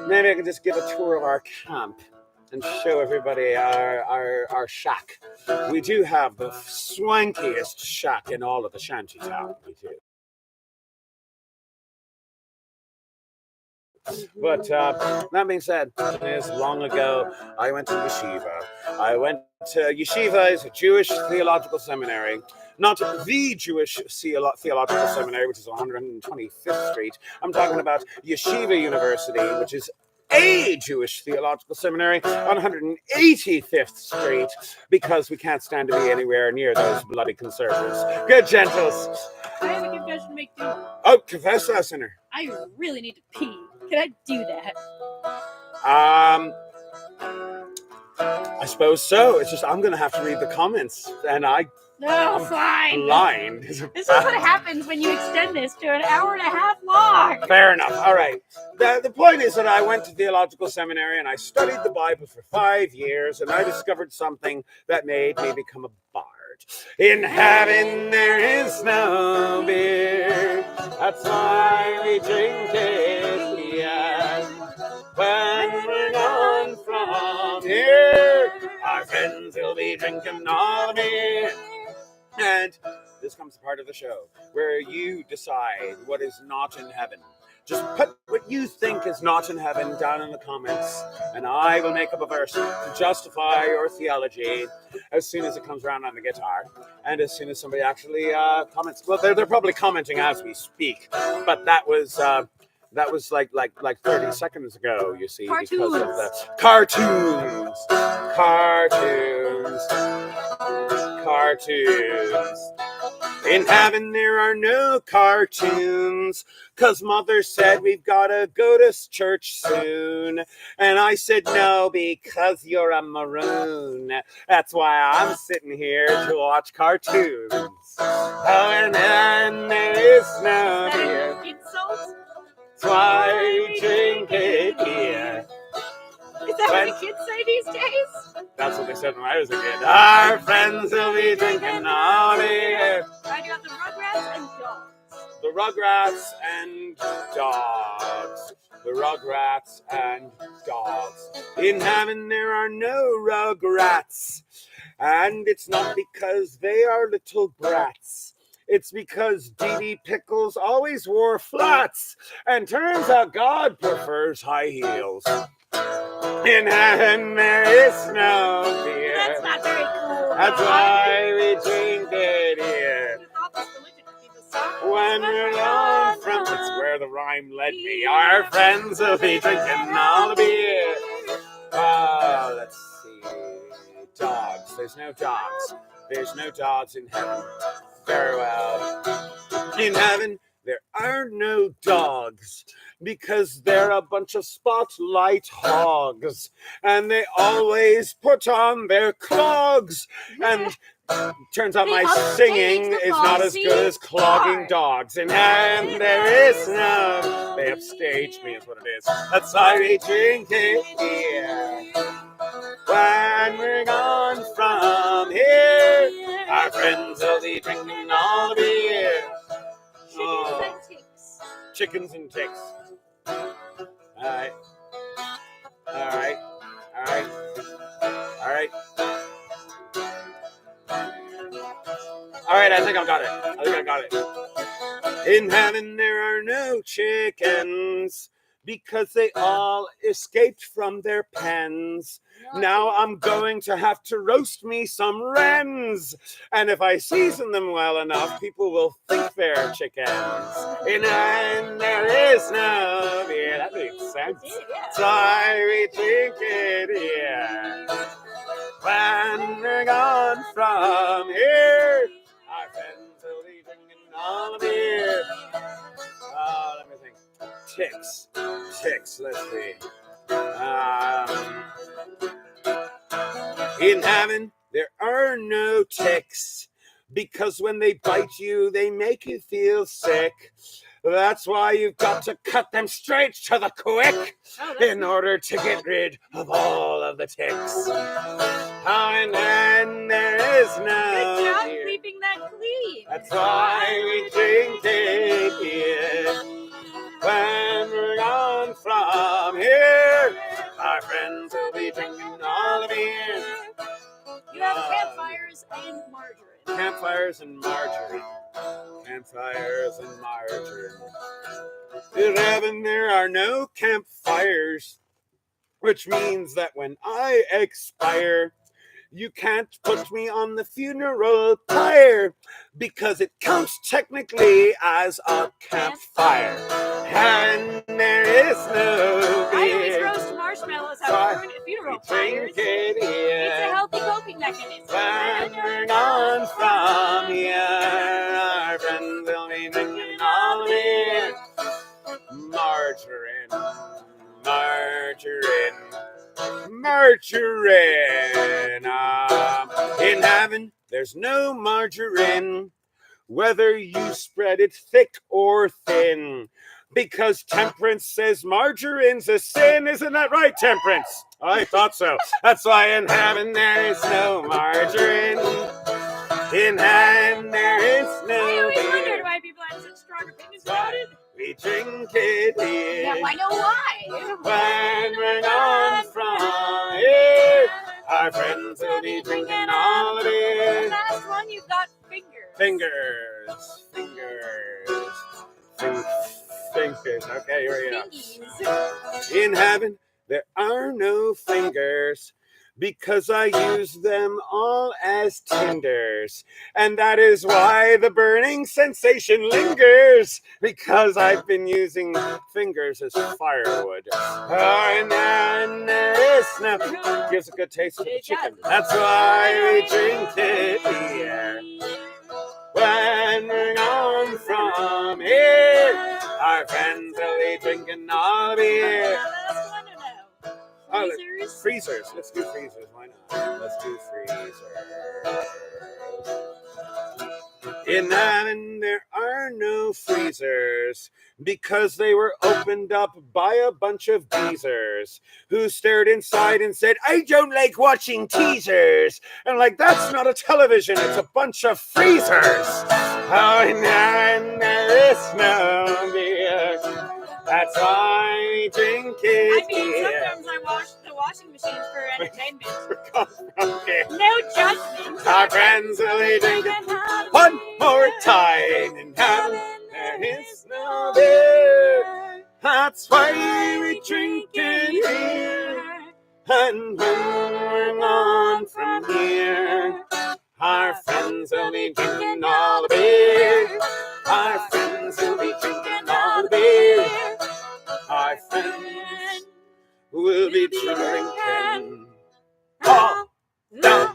A: Maybe I can just give a tour of our camp and show everybody our shack. We do have the swankiest shack in all of the shanty town. We do. But that being said, is long ago I went to yeshiva. Yeshiva is a Jewish theological seminary, not the Jewish theological seminary, which is on 125th Street. I'm talking about Yeshiva University, which is a Jewish theological seminary on 185th Street, because we can't stand to be anywhere near those bloody conservatives. Good, gentles.
B: I have a confession to make too.
A: Oh, confess thou, sinner.
B: I really need to pee. Can I do that?
A: I suppose so. It's just I'm going to have to read the comments, and I'm
B: fine.
A: blind.
B: This is what happens when you extend this to an hour and a half long.
A: Fair enough. All right. The point is that I went to theological seminary and I studied the Bible for 5 years, and I discovered something that made me become a bard. In heaven there is no beer. That's why we drink it here. When we're gone from here, our friends will be drinking all the beer. And this comes the part of the show where you decide what is not in heaven. Just put what you think is not in heaven down in the comments, and I will make up a verse to justify your theology as soon as it comes around on the guitar, and as soon as somebody actually comments. Well, they're probably commenting as we speak, but that was like 30 seconds ago. You see,
B: Cartoons.
A: because of the cartoons. In heaven there are no cartoons, 'cause mother said we've gotta go to church soon. And I said no, because you're a maroon. That's why I'm sitting here to watch cartoons. Oh, and then there is no beer. That's why we drink it here.
C: Is that what the kids say these days?
A: That's what they said when I was a kid. Our friends will be drinking all the year.
C: I got the Rugrats and dogs.
A: The Rugrats and dogs. The Rugrats and dogs. In heaven there are no Rugrats. And it's not because they are little brats. It's because Dee Dee Pickles always wore flats. And turns out God prefers high heels. In heaven there is no beer.
C: That's not very cool.
A: That's why we drink it here. When we're gone from, it's where the rhyme led me. Our friends will be drinking all the beer. Oh, let's see. Dogs. There's no dogs. There's no dogs in heaven. Very well. In heaven, there are no dogs, because they're a bunch of spotlight hogs, and they always put on their clogs. And turns out my singing is not as good as clogging dogs. And there is no, they upstaged me is what it is. That's why we drink it here. When we're gone from here, our friends will be drinking all the beer. Chickens and ticks. Alright. Alright. Alright. Alright. Alright, I think I got it. In heaven there are no chickens, because they all escaped from their pens. Now I'm going to have to roast me some wrens. And if I season them well enough, people will think they're chickens. In heaven there is no beer. That makes sense. That's why we drink it here. When we're gone from here, our friends will be drinking all the beer. Oh, let me think. Ticks, let's see. In heaven, there are no ticks, because when they bite you, they make you feel sick. That's why you've got to cut them straight to the quick in order to get rid of all of the ticks. Oh, and then there is no
C: Good job
A: beer.
C: keeping that clean.
A: That's why we drink it here. When we're gone from here, our friends will be drinking all the beer.
C: You have campfires and margarine.
A: Campfires and margarine. Campfires and margarine. In heaven there are no campfires, which means that when I expire, you can't put me on the funeral pyre, because it counts technically as a campfire. And there is no beer.
C: I always roast marshmallows at funeral fires.
A: It here.
C: It's a healthy coping mechanism.
A: When we're gone from here, our friends will be drinking all the beer. Margarine. In heaven, there's no margarine, whether you spread it thick or thin, because Temperance says margarine's a sin. Isn't that right, Temperance? I thought so. That's why in heaven there is no margarine. In heaven there is no
C: I always
A: beer.
C: wondered why people had such strong opinions about it.
A: We drink it here.
C: Yeah, I know why.
A: When we're gone from here, our friends will be drinking all the
C: The
A: beer.
C: last one you got fingers.
A: Fingers. Fingers. Okay, here we go.
C: Fingies.
A: In heaven, there are no fingers because I use them all as tinders. And that is why the burning sensation lingers, because I've been using fingers as firewood. Oh, and then this now gives a good taste of the chicken. That's why we drink it here. When we're gone from here, our friends will be drinking all the beer. Freezers. Let's do freezers. Why not? Let's do freezers. In heaven, there are no freezers because they were opened up by a bunch of geezers who stared inside and said, I don't like watching teasers. And like, that's not a television, it's a bunch of freezers. Oh, in heaven, there is no beer. That's why we drink it.
C: I mean,
A: here.
C: sometimes I wash the washing machine for entertainment.
A: Okay.
C: No judgment.
A: Our friends will be drinking one more time in heaven. There is no beer. That's why we drink it here. And when we're gone from here, our friends will be drinking all the beer. Our friends will be drinking all the beer. Our friends will be drinking all the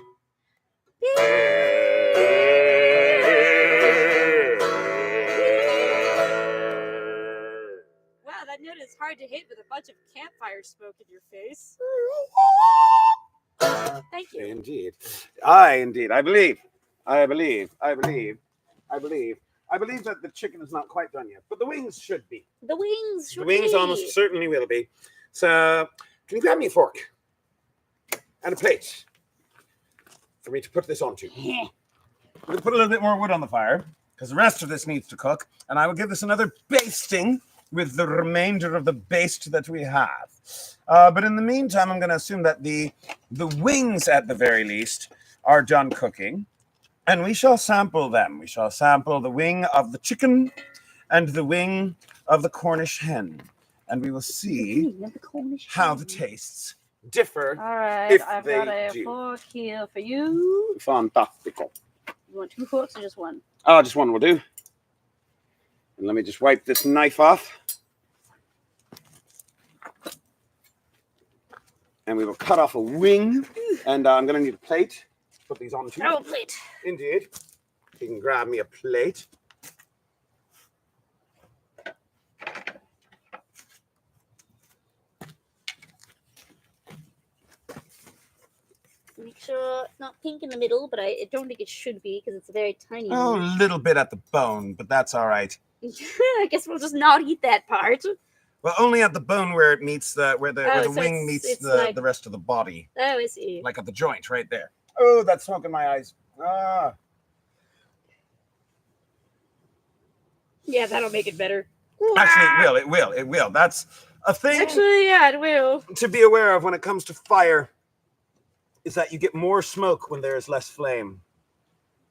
C: Wow, that note is hard to hit with a bunch of campfire smoke in your face. Thank you.
A: Indeed. I believe that the chicken is not quite done yet, but the wings should be.
B: The wings should
A: The wings
B: be.
A: almost certainly will be. So, can you grab me a fork and a plate for me to put this onto? I'm going to put a little bit more wood on the fire because the rest of this needs to cook, and I will give this another basting with the remainder of the baste that we have. But in the meantime, I'm going to assume that the wings, at the very least, are done cooking, and we shall sample them. We shall sample the wing of the chicken and the wing of the Cornish hen, and we will see how the tastes differ.
B: All right,
A: if
B: I've
A: they
B: got a
A: do.
B: fork here for you.
A: Fantastical.
B: You want 2 forks or just one?
A: Oh, just one will do. And let me just wipe this knife off. And we will cut off a wing. And I'm going to need a plate. Put these on too.
B: Oh, plate.
A: Indeed. You can grab me a plate.
B: Make sure it's not pink in the middle, but I don't think it should be because it's a very tiny
A: Oh, a little bit at the bone, but that's all right.
B: I guess we'll just not eat that part.
A: Well, only at the bone where it meets where the
B: so
A: wing meets
B: it's like-
A: the rest of the body,
B: Oh, I see.
A: like at the joint right there. Oh, that's smoke in my eyes. Ah.
C: Yeah, that'll make it better.
A: Actually, it will. That's a thing
C: Actually, yeah, it will.
A: to be aware of when it comes to fire, is that you get more smoke when there is less flame.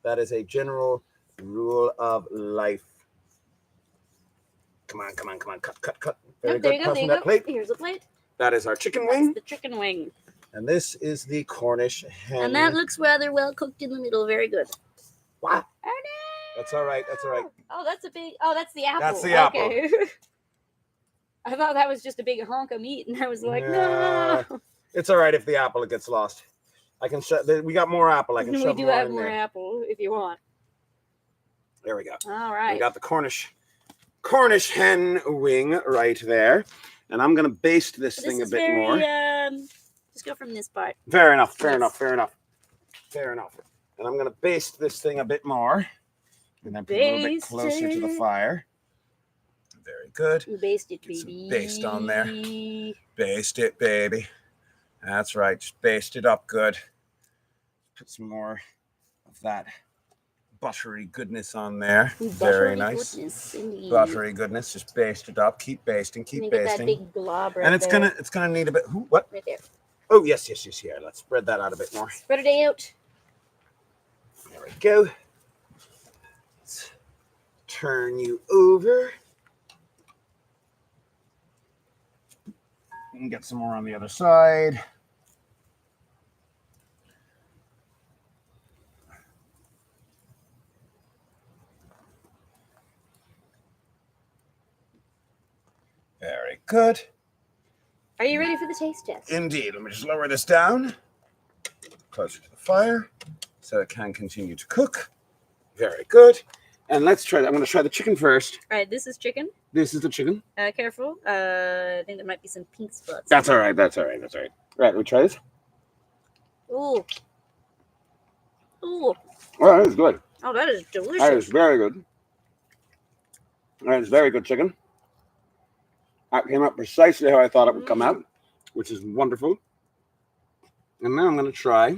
A: That is a general rule of life. Come on. Cut. Very
B: Oh,
A: good.
B: there you go.
A: Pass
B: There
A: me
B: you
A: that
B: go.
A: plate.
B: Here's a plate.
A: That is our chicken
B: That's
A: wing,
B: the chicken wing.
A: and this is the Cornish hen.
B: And that looks rather well cooked in the middle. Very good.
A: Wow.
B: Oh, no.
A: That's all right.
C: Oh, that's a big. Oh, that's the apple.
A: That's the apple.
C: Okay. I thought that was just a big hunk of meat, and I was like,
A: Yeah.
C: no.
A: It's all right if the apple gets lost. I can we got more apple. I can
C: We
A: shove
C: do
A: more
C: have
A: in
C: more
A: there.
C: apple if you want.
A: There we go.
C: All
A: We
C: right.
A: got the Cornish hen wing right there, and I'm gonna baste this
B: So
A: thing
B: this
A: a
B: is
A: bit
B: very,
A: more.
B: just go from this part.
A: Fair enough.
B: Yes.
A: And I'm gonna baste this thing a bit more, and then put a little bit
B: Baste
A: closer to the
B: it.
A: fire. Very good.
B: You baste it,
A: Get some
B: baby.
A: baste on there. Baste it, baby. That's right. Just baste it up good. Put some more of that buttery goodness on there. Very
B: Buttery
A: nice.
B: goodness, indeed.
A: Buttery goodness. Just baste it up. Keep basting.
B: Let me
A: Keep
B: get that
A: basting.
B: big glob right
A: And it's
B: there.
A: gonna need a bit. What?
B: Right there.
A: Oh yes. Here. Let's spread that out a bit more.
B: Spread it out.
A: There we go. turn you over. You can get some more on the other side. Very good.
C: Are you ready for the taste test?
A: Indeed. Let me just lower this down closer to the fire so it can continue to cook. Very good. And let's try that. I'm going to try the chicken first.
C: All right, this is chicken.
A: This is the chicken.
C: Careful. I think there might be some pink spots.
A: That's all right. That's all right. That's all right. Right, we try this.
C: Ooh. Ooh.
A: Oh, that is good.
C: Oh, that is delicious.
A: That is very good. That is very good chicken. That came out precisely how I thought it would come out, which is wonderful. And now I'm going to try a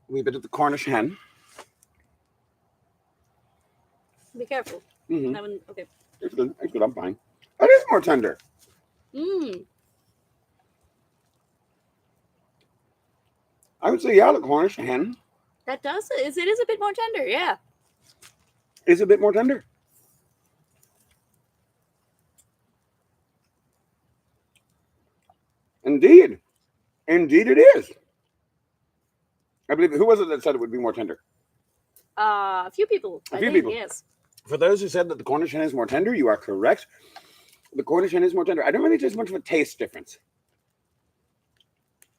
A: wee bit of the Cornish hen.
C: Be careful.
A: Mm-hmm.
C: That one, okay.
A: It's good. It's good. I'm fine. It is more tender. I would say, yeah, the Cornish hen
C: That does it is a bit more tender, yeah.
A: is a bit more tender. Indeed. Indeed it is. I believe, who was it that said it would be more tender?
C: A few people.
A: A few people.
C: Yes.
A: For those who said that the Cornish hen is more tender, you are correct. The Cornish hen is more tender. I don't really taste much of a taste difference.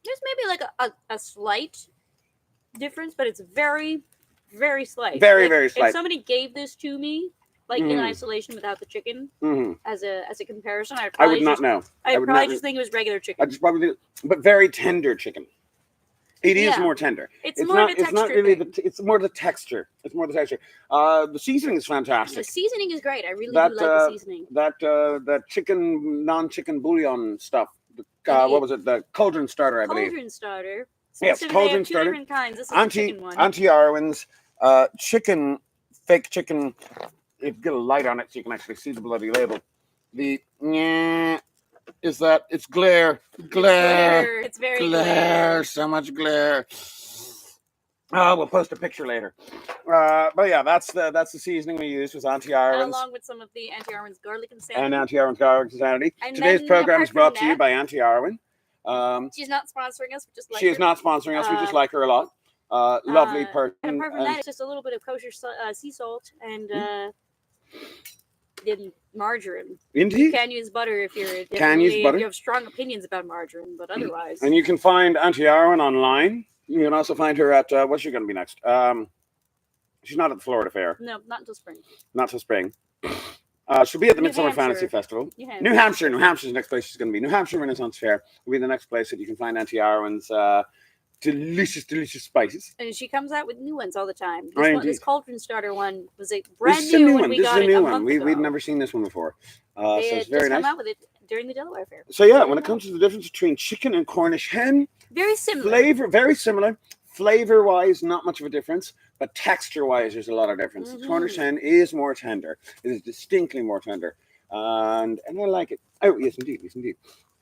C: There's maybe like a slight difference, but it's very, very slight.
A: Very,
C: Like,
A: very slight.
C: If somebody gave this to me, like in isolation without the chicken, as a comparison,
A: I would not know.
C: I'd
A: would
C: probably
A: not-
C: just think it was regular
A: I
C: chicken.
A: just probably, but very tender chicken. It is
C: Yeah.
A: more tender.
C: It's more of a
A: It's not
C: texture
A: really
C: thing.
A: it's more the texture. It's more the texture. The seasoning is
C: The
A: fantastic.
C: seasoning is great. I really
A: That,
C: do like the seasoning.
A: That chicken non-chicken bouillon stuff.
C: Indeed.
A: What was it? The cauldron starter, I believe.
C: Cauldron starter.
A: Yes,
C: Specifically,
A: cauldron
C: they have two
A: starter.
C: different kinds. This is the chicken one.
A: Auntie Arwen's chicken, fake chicken. Get a light on it so you can actually see the bloody label. Is that it's glare.
C: It's very glare.
A: Glare, so much glare. Oh, we'll post a picture later. But yeah, that's the seasoning we used was Auntie Arwen's
C: Along with some of the Auntie Arwen's garlic and salmon.
A: and Auntie Arwen's garlic sanity.
C: And
A: Today's
C: then,
A: program is
C: apart
A: brought
C: from
A: to you
C: that-
A: by Auntie Arwen.
C: She's not sponsoring us, but just like
A: She is not sponsoring us. We just like her a lot. Lovely person.
C: And apart from that, it's just a little bit of kosher sea salt and then margarine.
A: Indeed.
C: You can use butter if you're
A: Can use butter.
C: If you have strong opinions about margarine, but otherwise,
A: And you can find Auntie Arwen online. You can also find her at what's she going to be next? She's not at the Florida Fair.
C: no, not until spring.
A: Not till spring. She'll be at the
C: New
A: Midsummer Fantasy
C: Hampshire.
A: Festival.
C: Yeah.
A: New Hampshire. New Hampshire's the next place she's going to be. New Hampshire Renaissance Fair will be the next place that you can find Auntie Arwen's delicious spices.
C: And she comes out with new ones all the time.
A: Right,
C: This
A: indeed.
C: cauldron starter one was a brand
A: This is a
C: new
A: new
C: when
A: one.
C: we
A: This is
C: got
A: a
C: it
A: new
C: a
A: one.
C: month
A: We'd
C: ago.
A: never seen this one before.
C: They
A: So
C: had
A: it's
C: just
A: very
C: come
A: nice.
C: out with it during the Delaware Fair.
A: So yeah, when it comes to the difference between chicken and Cornish hen,
C: Very similar.
A: flavor very similar. Flavor wise, not much of a difference, but texture wise, there's a lot of difference. The Cornish hen is more tender. It is distinctly more tender, and I like it. Oh yes, indeed, yes indeed.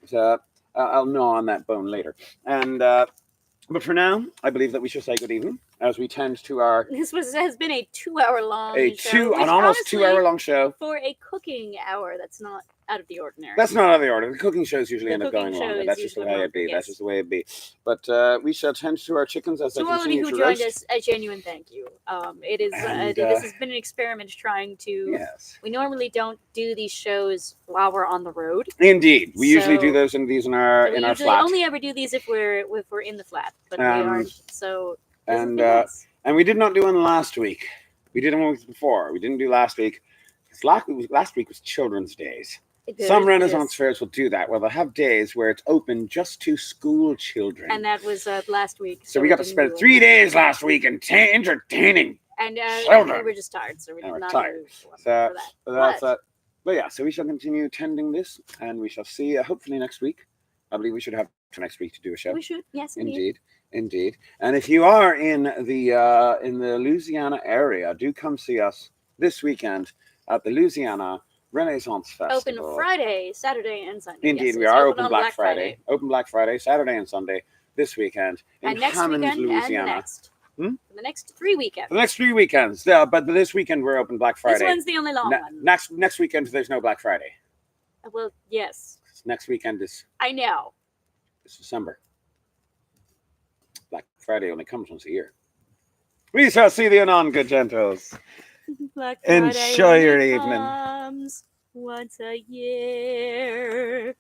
A: So I'll gnaw on that bone later. And but for now, I believe that we should say good evening as we tend to our
C: This has been a 2-hour long show, which
A: an almost
C: honestly,
A: 2 hour long show.
C: for a cooking hour. That's not out of the ordinary.
A: That's not out of the order. The cooking shows usually
C: The
A: end up
C: cooking
A: going
C: show
A: longer.
C: is
A: That's just the
C: usually
A: way it be.
C: longer,
A: That's
C: yes.
A: just the way it be. But we shall tend to our chickens as they
C: To all of you
A: continue
C: who
A: to
C: joined
A: roast.
C: us, a genuine thank you. It is
A: And,
C: this has been an experiment trying to.
A: Yes,
C: We normally don't do these shows while we're on the road.
A: indeed. We usually do
C: So-
A: those in our
C: we usually
A: flat.
C: only ever do these if we're in the flat, but we aren't. So this has
A: and,
C: been nice.
A: And we did not do one last week. We did one week before. We didn't do last week. 'Cause last week was Children's Days. Some Renaissance fairs will do that. Well, they'll have days where it's open just to school children.
C: and that was last week.
A: so we got to
C: didn't
A: spend
C: do it.
A: 3 days last week entertaining.
C: And
A: children.
C: we were just tired, so we
A: And
C: did
A: we're
C: not
A: tired.
C: do one
A: So
C: for that.
A: so that's
C: But-
A: that. But yeah, so we shall continue tending this, and we shall see hopefully next week. I believe we should have next week to do a show.
C: We should, yes, indeed.
A: Indeed. And if you are in the Louisiana area, do come see us this weekend at the Louisiana Renaissance Festival.
C: Open Friday, Saturday, and Sunday.
A: Indeed,
C: Yes,
A: we
C: it's
A: are open
C: on
A: Black Friday. Open Black Friday, Saturday and Sunday this weekend in
C: And next
A: Hammond,
C: weekend and the
A: Louisiana.
C: next. For the next 3 weekends.
A: The next 3 weekends. Yeah, but this weekend we're open Black Friday.
C: This one's the only long one.
A: Next weekend there's no Black Friday.
C: Well, yes.
A: Next weekend is
C: I know.
A: it's December. Black Friday only comes once a year. We shall see thee anon, good gentles.
C: Black Friday
A: Enjoy your
C: only
A: evening.
C: comes once a year.